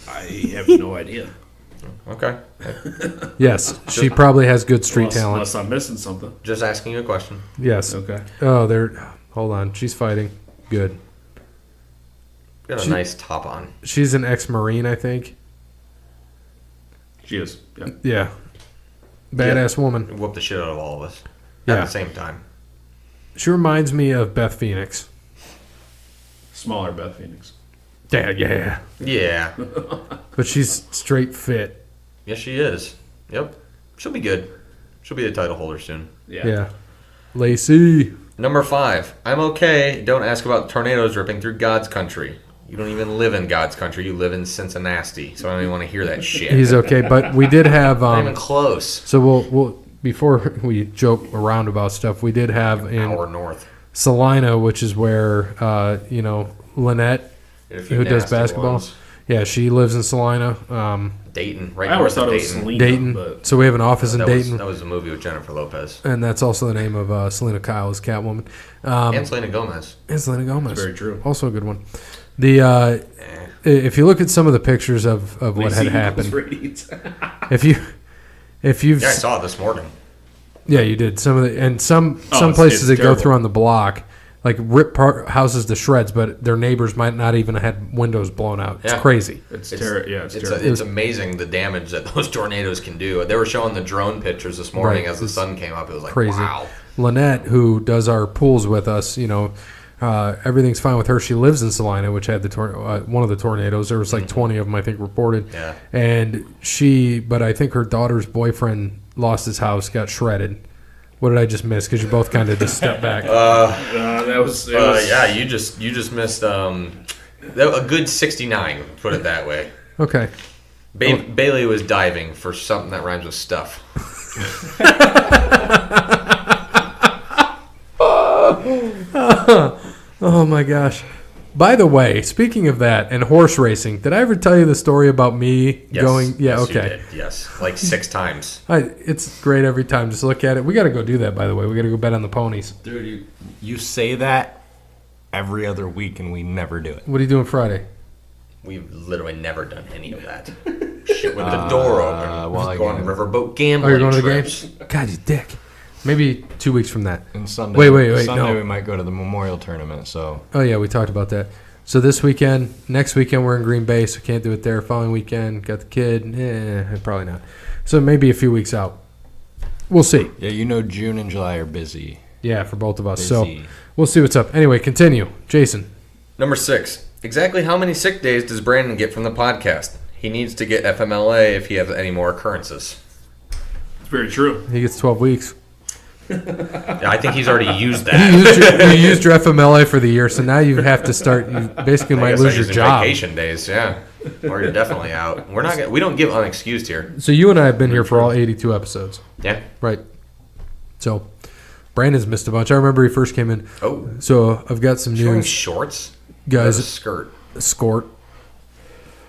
I have no idea. Okay. Yes, she probably has good street talent. Unless I'm missing something. Just asking you a question. Yes. Okay. Oh, they're. Hold on. She's fighting. Good. Got a nice top on. She's an ex-Marine, I think. She is. Yeah. Yeah. Badass woman. Whoop the shit out of all of us. Yeah. At the same time. She reminds me of Beth Phoenix. Smaller Beth Phoenix. Yeah, yeah. Yeah. But she's straight fit. Yes, she is. Yep. She'll be good. She'll be the title holder soon. Yeah. Yeah. Lacey. Number 5. I'm okay. Don't ask about tornadoes ripping through God's country. You don't even live in God's country. You live in Cincinnati. So I don't even want to hear that shit. He's okay, but we did have. Not even close. So we'll before we joke around about stuff, we did have in Hour north. Salina, which is where Lynette, If you who does nasty basketball. ones. Yeah, she lives in Salina. Dayton. Right I always north thought of it was Dayton. Selena. Dayton. But So we have an office in That Dayton. was a movie with Jennifer Lopez. And that's also the name of Selena Kyle as Catwoman. And Selena Gomez. And Selena Gomez. very true. Also a good one. The if you look at some of the pictures of what Lacey had equals happened, ratings. if you've Yeah, I saw it this morning. yeah, you did some of the and some it's- places it's that go terrible. through on the block like rip houses to shreds, but their neighbors might not even have had windows blown out. It's Yeah. crazy. It's terrible. Yeah, it's terrible. It's amazing the damage that those tornadoes can do. They were showing the drone pictures this morning Right. as the sun came up. It was like, Crazy. wow. Lynette, who does our pools with us, everything's fine with her. She lives in Salina, which had one of the tornadoes. There was like 20 of them, I think, reported. Yeah. And but I think her daughter's boyfriend lost his house, got shredded. What did I just miss? Because you both kind of just stepped back. That was. Yeah, you just missed a good 69. Put it that way. Okay. Bailey was diving for something that rhymes with stuff. Oh my gosh. By the way, speaking of that and horse racing, did I ever tell you the story about me Yes. going? Yeah, Yes, you okay. did. Yes, like 6 times. It's great every time. Just look at it. We got to go do that, by the way. We got to go bet on the ponies. Dude, you say that every other week and we never do it. What are you doing Friday? We've literally never done any of that. Shit with the door open. well, I Go on get it. riverboat Oh, gambling you're going to the trips. games? God, you dick. Maybe 2 weeks from that. And Sunday, Wait, Sunday no. we might go to the Memorial Tournament. So Oh, yeah, we talked about that. So this weekend, next weekend, we're in Green Bay, so can't do it there. Following weekend, got the kid. Probably not. So maybe a few weeks out. We'll see. yeah, June and July are busy. Yeah, for both of us. So Busy. we'll see what's up. Anyway, continue. Jason. Number 6. Exactly how many sick days does Brandon get from the podcast? He needs to get FMLA if he has any more occurrences. It's very true. He gets 12 weeks. Yeah, I think he's already used You that. used your FMLA for the year, so now you have to start. You basically I might guess lose I your use job. Vacation days, yeah. Or you're definitely out. We don't give unexcused here. So you and I have been here for all 82 episodes, Yeah. right? So Brandon's missed a bunch. I remember he first came in. Oh, So I've got some he's wearing news, shorts. guys. Or a skirt. Skort.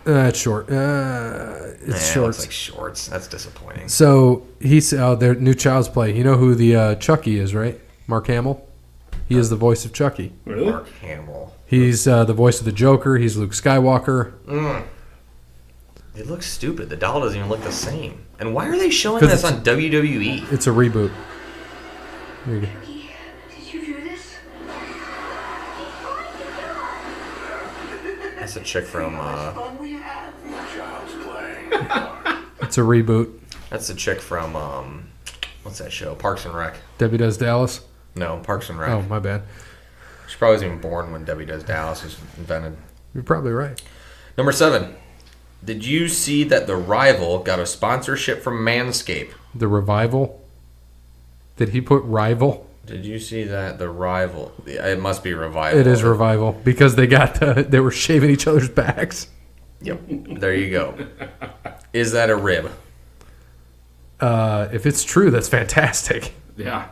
It's short. It's It short. looks like shorts. That's disappointing. So he's their new Child's Play. You know who the Chucky is, right? Mark Hamill. He is the voice of Chucky. Really? Mark Hamill. He's the voice of the Joker. He's Luke Skywalker. It looks stupid. The doll doesn't even look the same. And why are they showing 'Cause this on WWE? It's a reboot. There you go. Did you hear this? That's a chick from. Fun we had. Child's play. It's a reboot. That's a chick from. What's that show? Parks and Rec. Debbie Does Dallas. No, Parks and Rec. Oh, my bad. She probably wasn't even born when Debbie Does Dallas was invented. You're probably right. Number 7. Did you see that The Rival got a sponsorship from Manscaped? The Revival. Did he put rival? Did you see that The Rival? It must be Revival. It is Revival because they were shaving each other's backs. Yep. There you go. Is that a rib? If it's true, that's fantastic. Yeah.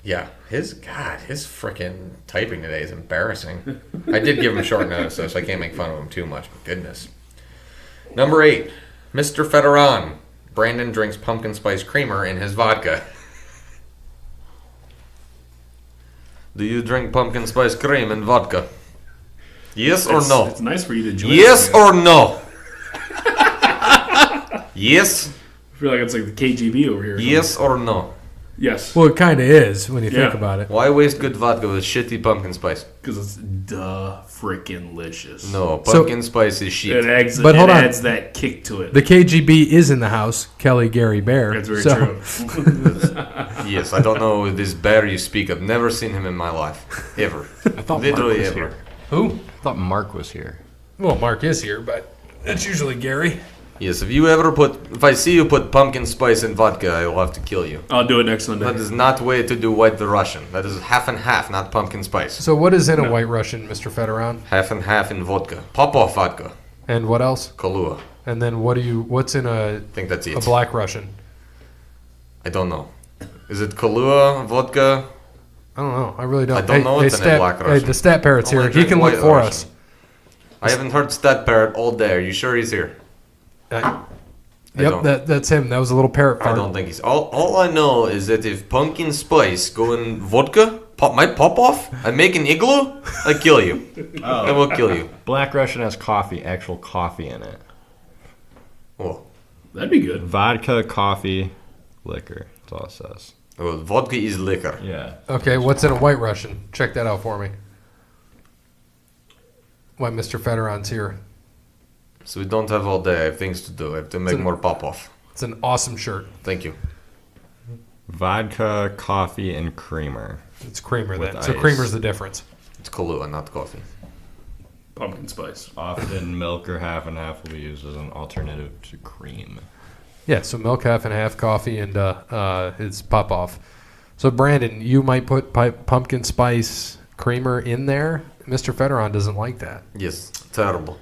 Yeah, his freaking typing today is embarrassing. I did give him short notice, though, so I can't make fun of him too much. But goodness. Number 8, Mr. Federon. Brandon drinks pumpkin spice creamer in his vodka. Do you drink pumpkin spice cream in vodka? Yes or no? It's nice for you to join. Yes or no? Yes. I feel like it's like the KGB over here. Yes or no? Yes. Well, it kind of is when you think Yeah. about it. Why waste good vodka with shitty pumpkin spice? Because it's freaking licious. No, pumpkin spice is shit. It adds, But hold on. adds that kick to it. The KGB is in the house. Kelly Gary Bear. That's very so, true. Yes, I don't know this bear you speak of. Never seen him in my life. Ever. I thought Literally Mark was ever. here. Who? I thought Mark was here. Well, Mark is here, but it's usually Gary. Yes, if I see you put pumpkin spice in vodka, I will have to kill you. I'll do it next Sunday. That is not way to do White the Russian. That is half and half, not pumpkin spice. So what is in a White Russian, Mr. Federon? Half and half in vodka. Popov vodka. And what else? Kahlua. And then what's in a I think that's it. Black Russian? I don't know. Is it Kahlua, vodka? I don't know. I really don't. I don't know what's in a Black Hey, Russian. the Stat Parrot's Only here. He drink can look White for Russian. us. I haven't heard Stat Parrot all day. Are you sure he's here? Yep, don't. that's him. That was a little parrot I fart. don't think he's. All I know is that if pumpkin spice go in vodka, might pop off. I make an igloo. I kill you. I will kill you. Black Russian has coffee, actual coffee in it. Oh, That'd be good. Vodka, coffee, liquor. That's all it says. well, vodka is liquor. Yeah. Okay, what's in a White Russian? Check that out for me. Why Mr. Federon's here. So we don't have all day. I have things to do. I have to make more pop off. It's an awesome shirt. Thank you. Vodka, coffee, and creamer. It's creamer With then. So ice. creamer's the difference. It's Kahlua, not coffee. Pumpkin spice. Often milk or half and half will be used as an alternative to cream. Yeah, so milk half and half, coffee, and it's pop off. So Brandon, you might put pumpkin spice creamer in there. Mr. Federon doesn't like that. Yes, terrible.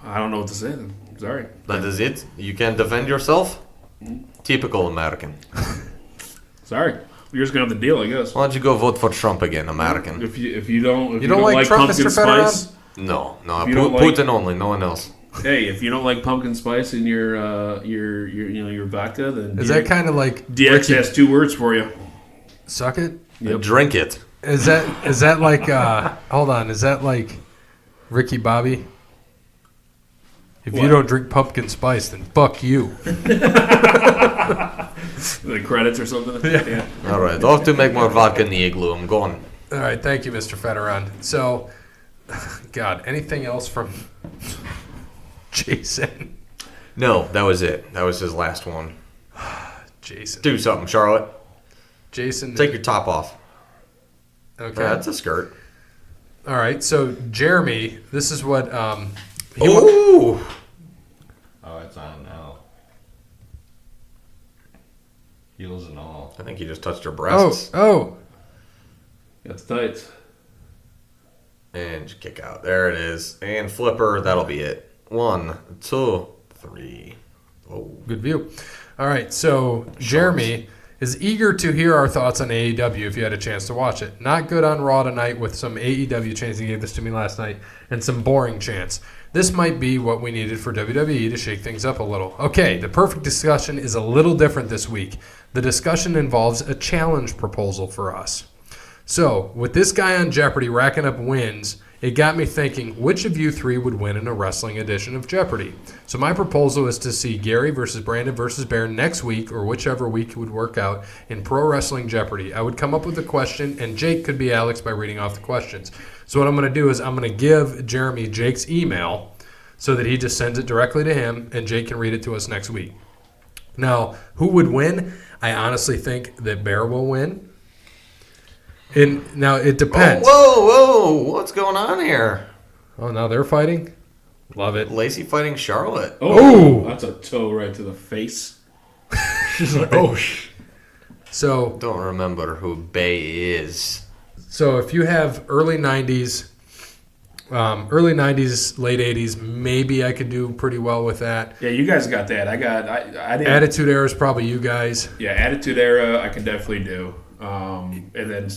I don't know what to say then. Sorry. That is it. You can't defend yourself. Typical American. Sorry. You're just gonna have the deal, I guess. Why don't you go vote for Trump again, American? If you don't don't like Trump, pumpkin Mr. Federon? spice, No, If you don't like- Putin only, no one else. hey, if you don't like pumpkin spice in your vodka, then Is that kind of like DX Ricky has 2 words for you. suck it? Yep. Drink it. Is that like hold on, is that like Ricky Bobby? If you What? don't drink pumpkin spice, then fuck you. The credits or something. Yeah. All right, off to make more vodka in the igloo. I'm going. All right, thank you, Mr. Federon. So, God, anything else from Jason? No, that was it. That was his last one. Jason. Do something, Charlotte. Jason. Take your top off. Okay. Yeah, that's a skirt. All right. So Jeremy, this is what Ooh. Oh, it's on now. Heels and all. I think you just touched your Oh, breasts. That's tight. And just kick out. There it is. And flipper. That'll be it. 1, 2, 3. Oh. good view. All right. So Jeremy is eager to hear our thoughts on AEW if you had a chance to watch it. Not good on Raw tonight with some AEW chants. He gave this to me last night and some boring chants. This might be what we needed for WWE to shake things up a little. Okay, the perfect discussion is a little different this week. The discussion involves a challenge proposal for us. So, with this guy on Jeopardy racking up wins, it got me thinking, which of you 3 would win in a wrestling edition of Jeopardy? So my proposal is to see Gary versus Brandon versus Bear next week, or whichever week would work out, in Pro Wrestling Jeopardy. I would come up with a question, and Jake could be Alex by reading off the questions. So what I'm going to do is I'm going to give Jeremy Jake's email so that he just sends it directly to him, and Jake can read it to us next week. Now, who would win? I honestly think that Bear will win. And now it depends. Whoa. What's going on here? Oh, now they're fighting? Love it. Lacey fighting Charlotte. Oh! That's a toe right to the face. She's like, oh. So Don't remember who Bay is. if you have early 90s Early 90s, late 80s, maybe I could do pretty well with that. Yeah, you guys got that. I didn't. Attitude Era is probably you guys. Yeah, Attitude Era I can definitely do. And then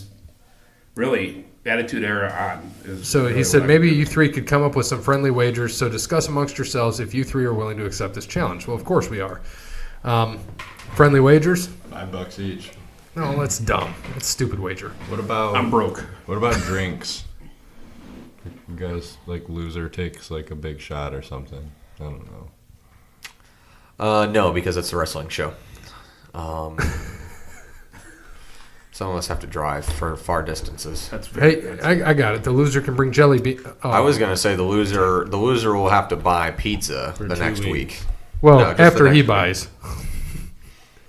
really Attitude Era on. Is So really he said what I maybe can do. you three could come up with some friendly wagers. So discuss amongst yourselves if you three are willing to accept this challenge. Well, of course we are. Friendly wagers? $5 each. No, that's dumb. That's a stupid wager. What about I'm broke. What about drinks? You guys, like, loser takes like a big shot or something. I don't know. No, because it's a wrestling show. Some of us have to drive for far distances. That's very, Hey, I got it. The loser can bring jelly bean. Oh. I was gonna say the loser will have to buy pizza the 2 next weeks. week. Well, No, just the after next he week. buys.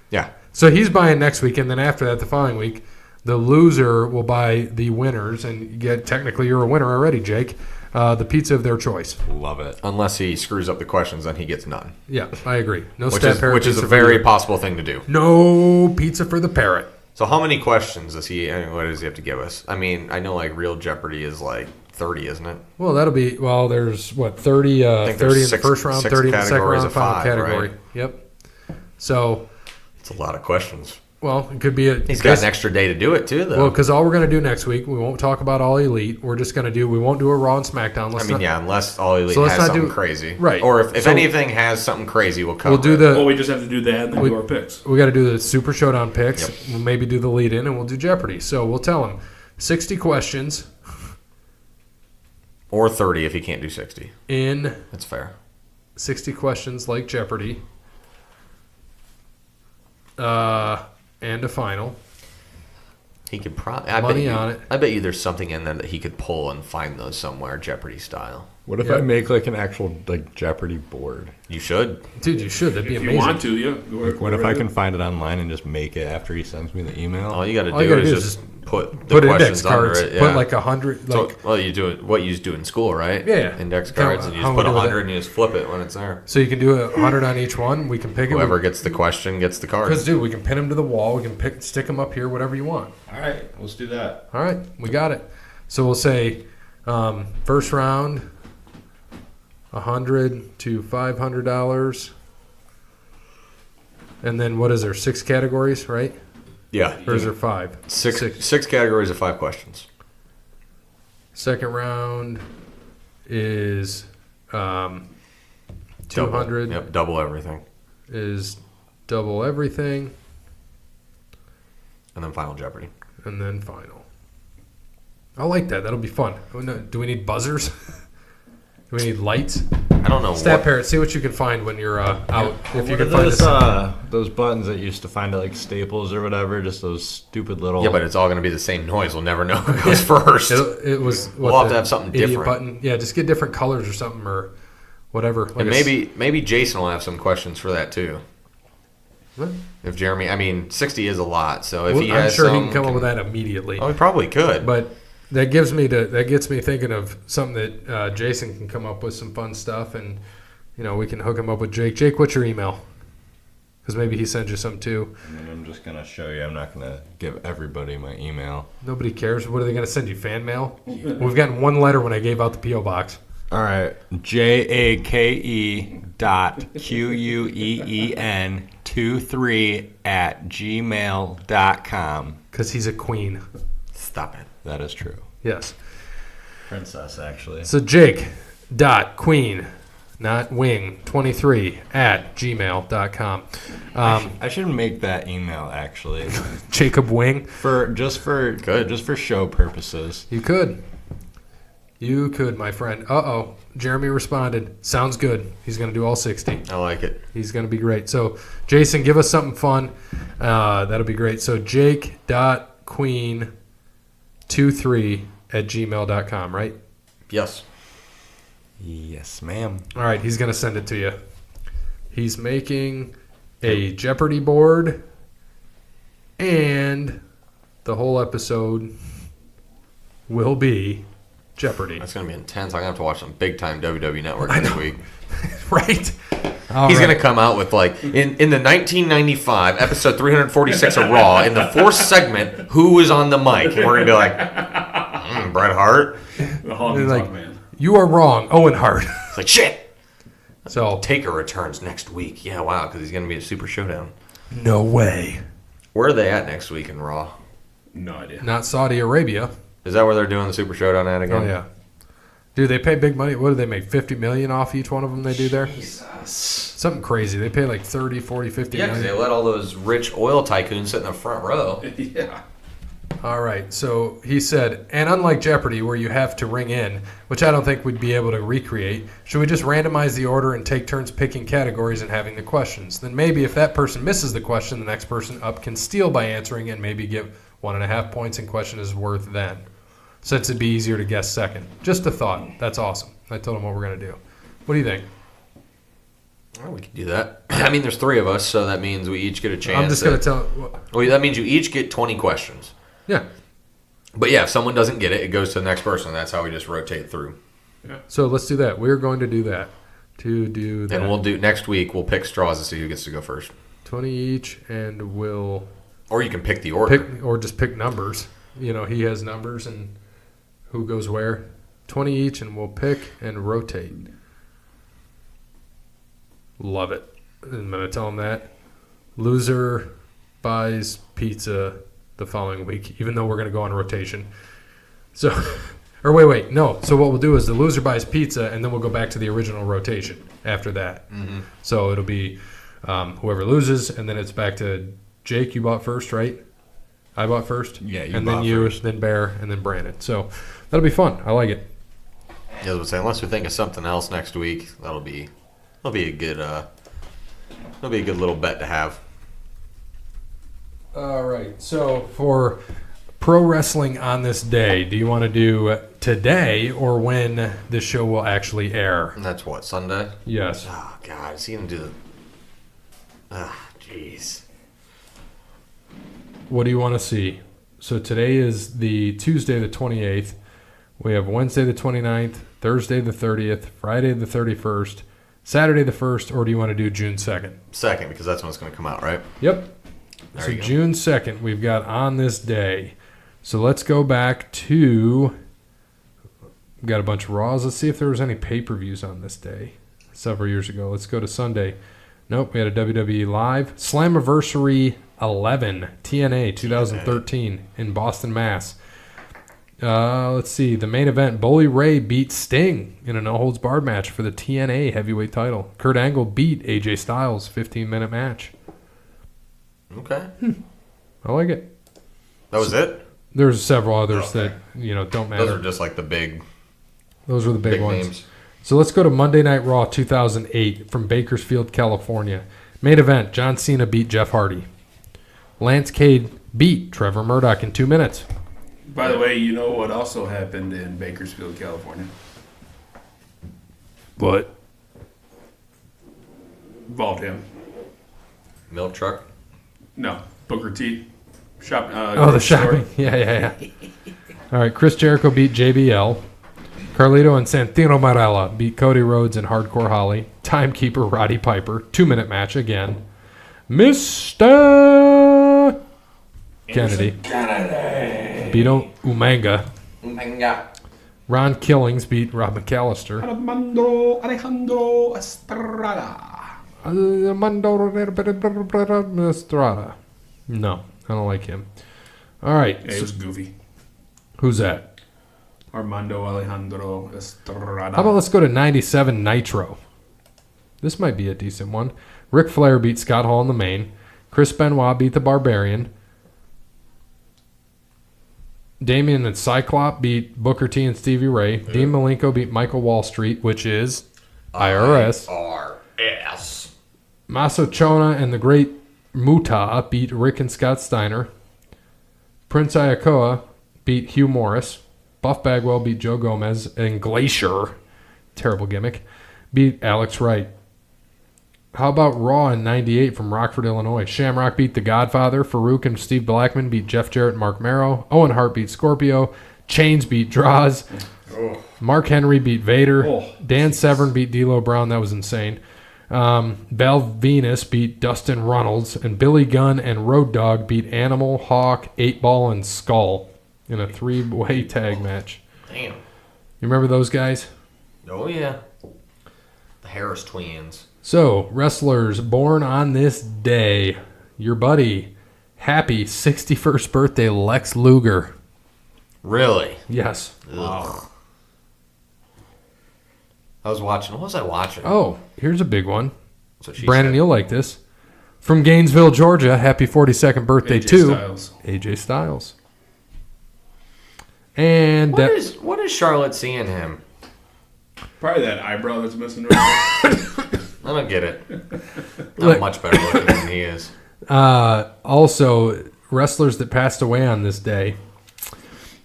Yeah. So he's buying next week, and then after that, the following week, the loser will buy the winners, and you get technically you're a winner already, Jake. The pizza of their choice. Love it. Unless he screws up the questions, then he gets none. Yeah, I agree. No Which stat is parrot which is pizza a for very you. possible thing to do. No pizza for the parrot. So how many questions does he? I mean, what does he have to give us? I mean, I know like real Jeopardy is like 30, isn't it? Well, that'll be there's what 30, think 30 in there's the six- first round, six 30 in the second categories round, of final 5, category. right? Yep. So, It's a lot of questions. well, it could be a. He's got an extra day to do it too, though. Well, because all we're gonna do next week, we won't talk about All Elite. We're just gonna we won't do a Raw and SmackDown. I mean, yeah, unless All Elite So let's has not something do- crazy, right. Or if So- anything has something crazy, we'll cover. We'll do it. the. well, we just have to do that and then do our picks. We got to do the Super Showdown picks. Yep. We'll maybe do the lead in, and we'll do Jeopardy. So we'll tell him 60 questions or 30 if he can't do 60. in That's fair. 60 questions like Jeopardy, and a final. He could probably Money on it. I bet you there's something in there that he could pull and find those somewhere, Jeopardy style. What if Yep. I make like an actual like Jeopardy board? You should. Dude, you should. That'd be If amazing. you want to, yeah. Like, what if I can find it online and just make it after he sends me the email? All you got to All you do gotta is do is just put the Put index questions under cards. it. Yeah. Put like 100. So, Like, well, you do it. What you do in school, right? Yeah. Index How- cards, and you how just we put do with 100 it. and you just flip it when it's there. so you can do 100 on each one. We can pick it. Whoever gets the question gets the card. Because, dude, we can pin them to the wall. We can stick them up here, whatever you want. All right, let's do that. All right, we got it. So we'll say first round, $100 to $500, and then what is there? 6 categories, right? Yeah. Or is there 5? Six categories of 5 questions. Second round is Double. 200 Yep. Double everything, is double everything, and then Final Jeopardy. and then final. I like that. That'll be fun. Oh, no, do we need buzzers? Do we need lights? I don't know Stat what. Parrot, see what you can find when you're out. If you What can are find those, this. those buttons that you used to find at like Staples or whatever, just those stupid little. Yeah, but it's all going to be the same noise. We'll never know who goes first. It was. We'll have to have something idiot different. Button. Yeah, just get different colors or something or whatever. Like And a s- maybe Jason will have some questions for that too. What? If Jeremy, I mean, 60 is a lot. So if Well, he I'm has sure some, he can come up with that immediately. Oh, he probably could. But that gets me thinking of something that Jason can come up with some fun stuff, and we can hook him up with Jake. Jake, what's your email? Because maybe he sends you some too. And I'm just gonna show you. I'm not gonna give everybody my email. Nobody cares. What are they going to send you? Fan mail? We've gotten one letter when I gave out the PO box. All right, JAKE.QUEN23@gmail.com. Because he's a queen. Stop it. That is true. Yes. Princess, actually. So Jake.Queen, not wing, 23 at gmail.com. I should make that email actually Jacob Wing. just for show purposes. You could, my friend. Jeremy responded. Sounds good. He's going to do all 60. I like it. He's going to be great. So, Jason, give us something fun. That'll be great. So, Jake.Queen23 at gmail.com, right? Yes. Yes, ma'am. All right. He's going to send it to you. He's making a Jeopardy board, and the whole episode will be Jeopardy. That's going to be intense. I'm going to have to watch some big-time WWE Network I this know. week. Right? He's going to come out with, like, in the 1995 episode 346 of Raw, in the 4th segment, who was on the mic? And we're going to be like, Bret Hart? The honky like, tonk man. You are wrong. Owen Hart. It's like, shit. So Taker returns next week. Yeah, wow, because he's going to be a Super Showdown. no way. Where are they at next week in Raw? No idea. Not Saudi Arabia. Is that where they're doing the Super Showdown at again? Oh yeah. Dude, they pay big money. What do they make? $50 million off each one of them they do there? Jesus. Something crazy. They pay like 30, 40, 50 Yeah, because million. they let all those rich oil tycoons sit in the front row. Yeah. All right. So he said, and unlike Jeopardy, where you have to ring in, which I don't think we'd be able to recreate, should we just randomize the order and take turns picking categories and having the questions? Then maybe if that person misses the question, the next person up can steal by answering and maybe get 1.5 points and question is worth then. Since it'd be easier to guess second. Just a thought. That's awesome. I told him what we're going to do. What do you think? Well, we can do that. I mean, there's 3 of us, so that means we each get a chance. I'm just going to tell. Well, that means you each get 20 questions. Yeah. But yeah, if someone doesn't get it, it goes to the next person. That's how we just rotate through. So let's do that. We're going to do that. To do that. And we'll do next week. We'll pick straws to see who gets to go first. 20 each, and we'll Or you can pick the order. pick, or just pick numbers. You know, he has numbers and who goes where. 20 each, and we'll pick and rotate. Love it. I'm going to tell him that. Loser buys pizza the following week, even though we're going to go on rotation. So, or wait, no. So what we'll do is the loser buys pizza, and then we'll go back to the original rotation after that. Mm-hmm. So it'll be whoever loses, and then it's back to Jake. You bought first, right? I bought first. Yeah, you and bought then you, first. then Bear, and then Brandon. So that'll be fun. I like it. Yeah, I was saying, unless we think of something else next week, that'll be a good little bet to have. All right. So for pro wrestling on this day, do you want to do today or when this show will actually air? And that's what, Sunday? Yes. Oh God, is he gonna do the? Ah, jeez. What do you want to see? So today is the Tuesday the 28th. We have Wednesday the 29th, Thursday the 30th, Friday the 31st, Saturday the 1st, or do you want to do June 2nd? Second, because that's when it's gonna come out, right? Yep. There So you go. June 2nd, we've got on this day. So let's go back to. We've got a bunch of Raws. Let's see if there was any pay-per-views on this day several years ago. Let's go to Sunday. Nope, we had a WWE Live. Slammiversary 11, TNA 2013 in Boston, Mass. Let's see. The main event, Bully Ray beat Sting in a no-holds-barred match for the TNA heavyweight title. Kurt Angle beat AJ Styles, 15-minute match. Okay. I like it. That was it. There's several others Okay. that don't matter. Those are just like the big Those were the big ones. names. So let's go to Monday Night Raw 2008 from Bakersfield, California. Main event, John Cena beat Jeff Hardy. Lance Cade beat Trevor Murdoch in 2 minutes. By the way, you know what also happened in Bakersfield, California? What? Involved him. Milk truck. No, Booker T. Shop. Oh, the grocery shopping. store. Yeah. All right, Chris Jericho beat JBL. Carlito and Santino Marella beat Cody Rhodes and Hardcore Holly. Timekeeper Roddy Piper. 2-minute match again. Mr. Kennedy beat Umanga. Ron Killings beat Rob McAllister. Armando Alejandro Estrada. Estrada. No, I don't like him. All right. Yeah, it was goofy. Who's that? Armando Alejandro Estrada. How about let's go to 97 Nitro? This might be a decent one. Ric Flair beat Scott Hall in the main. Chris Benoit beat the Barbarian. Damien and Cyclop beat Booker T and Stevie Ray. Dean Malenko beat Michael Wall Street, which is IRS. IRS. Maso Chona and the Great Muta beat Rick and Scott Steiner. Prince Iakoa beat Hugh Morris. Buff Bagwell beat Joe Gomez. And Glacier, terrible gimmick, beat Alex Wright. How about Raw in 98 from Rockford, Illinois? Shamrock beat The Godfather. Farouk and Steve Blackman beat Jeff Jarrett and Mark Marrow. Owen Hart beat Scorpio. Chains beat Draws. Mark Henry beat Vader. Dan Severn beat D'Lo Brown. That was insane. Val Venus beat Dustin Runnels. And Billy Gunn and Road Dogg beat Animal, Hawk, 8-Ball, and Skull in a 3-way tag match. Damn. You remember those guys? Oh, yeah. The Harris twins. So, wrestlers born on this day. Your buddy, happy 61st birthday, Lex Luger. Really? Yes. Ugh. I was watching. What was I watching? Oh, here's a big one. That's what she Brandon, said. you'll like this. From Gainesville, Georgia, happy 42nd birthday AJ to Styles. AJ Styles. And What is Charlotte seeing him? Probably that eyebrow that's missing right there. I don't get it. I'm much better looking than he is. also, wrestlers that passed away on this day.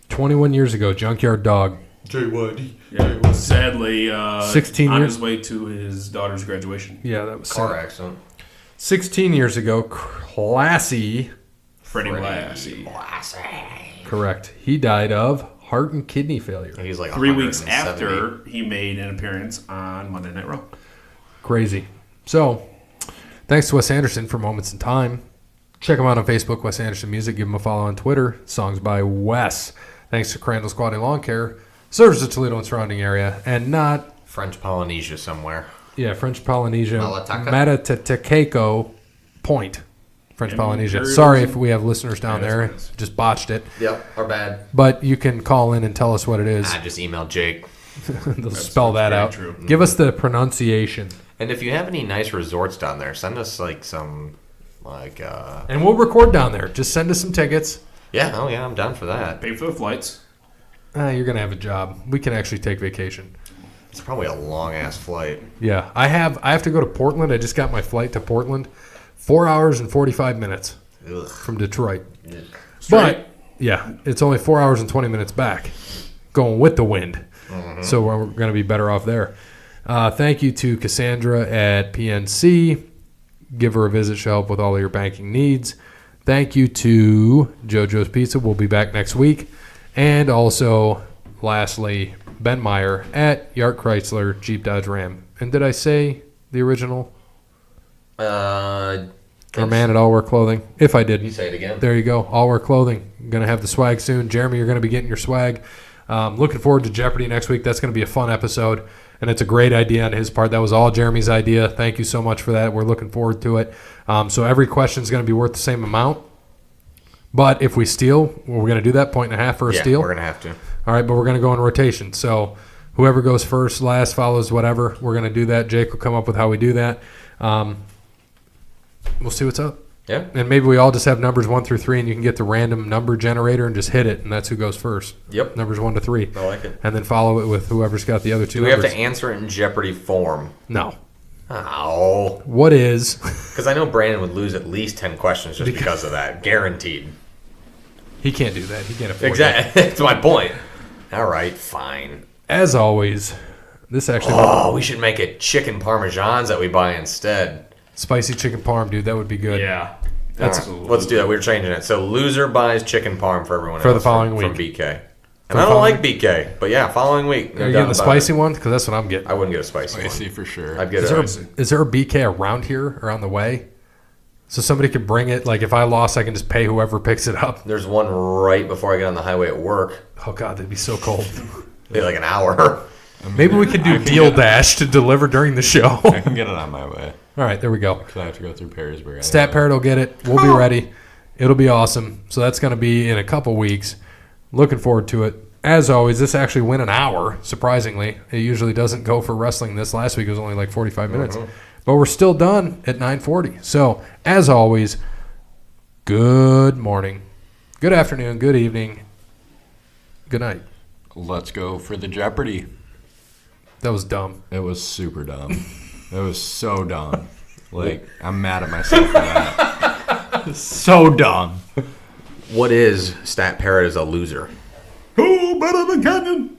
21 years ago, Junkyard Dog. Yeah, sadly, 16 on years- his way to his daughter's graduation. Yeah, that was Car sad. accident. 16 years ago, Classy. Freddie Blassie. Blassie. Correct. He died of heart and kidney failure. He's like 3 weeks 170. after he made an appearance on Monday Night Raw. Crazy. So, thanks to Wes Anderson for Moments in Time. Check him out on Facebook, Wes Anderson Music. Give him a follow on Twitter. Songs by Wes. Thanks to Crandall Quality Lawn Care. Serves the Toledo and surrounding area. And not, French Polynesia somewhere. French Polynesia. Malataka? Matatakako Point. French And Polynesia. Imperialism. Sorry if we have listeners down Yeah, there. that's nice. Just botched it. Yep, our bad. But you can call in and tell us what it is. I just emailed Jake. They'll spell that very out. true. Give us the pronunciation. And if you have any nice resorts down there, send us like some, And we'll record down there. Just send us some tickets. yeah, I'm down for that. Pay for the flights. You're going to have a job. We can actually take vacation. It's probably a long ass flight. Yeah. I have to go to Portland. I just got my flight to Portland. 4 hours and 45 minutes Ugh. from Detroit. Straight. But, yeah, it's only 4 hours and 20 minutes back going with the wind. So we're going to be better off there. Thank you to Cassandra at PNC. Give her a visit. She'll help with all of your banking needs. Thank you to JoJo's Pizza. We'll be back next week. And also, lastly, Ben Meyer at Yart Chrysler Jeep Dodge Ram. And did I say the original? Our man at All Wear Clothing. If I You didn't, say it again. there you go. All Wear Clothing. Going to have the swag soon. Jeremy, you're going to be getting your swag. Looking forward to Jeopardy next week. That's going to be a fun episode. And it's a great idea on his part. That was all Jeremy's idea. Thank you so much for that. We're looking forward to it. So every question is going to be worth the same amount. But if we steal, we're going to do that 1.5 for a Yeah, steal. we're gonna have to. All right, but we're going to go in rotation. So whoever goes first, last, follows, whatever, we're going to do that. Jake will come up with how we do that. We'll see what's up. Yeah. And maybe we all just have numbers 1 through 3, and you can get the random number generator and just hit it, and that's who goes first. Yep. Numbers 1 to 3. I like it. And then follow it with whoever's got the other two Do we have numbers. to answer it in Jeopardy form? No. Oh. What is? Because I know Brandon would lose at least 10 questions just because of that. Guaranteed. He can't do that. He can't afford Exactly. That's my point. All right, fine. that. As always, this actually Oh, we should make it chicken parmesans that we buy instead. spicy chicken parm, dude. That would be good. Yeah. That's- Absolutely. Let's do that. We're changing it. So loser buys chicken parm for everyone For the else following from week. BK. For And the I don't following- like BK, but yeah, following week. no Are you doubt getting the about spicy it. one? Because that's what I'm getting. I wouldn't get a spicy Spicy one. for sure. I'd get Is a there, is there a BK around here or on the way? So somebody could bring it. Like if I lost, I can just pay whoever picks it up. There's one right before I get on the highway at work. Oh, God, that'd be so cold. Maybe like an hour. Maybe we could do Deal Dash to deliver during the show. I can get it on my way All right, there we go. because I have to go through Perrysburg. Stat Parrot will get it. We'll be ready. It'll be awesome. So that's going to be in a couple weeks. Looking forward to it. As always, this actually went an hour, surprisingly. It usually doesn't go for wrestling. This last week was only like 45 minutes. But we're still done at 9:40. So, as always, good morning, good afternoon, good evening, good night. Let's go for the Jeopardy. That was dumb. It was super dumb. It was so dumb. Like, I'm mad at myself for that. So dumb. What is Stat Parrot as a loser? Who better than Canyon?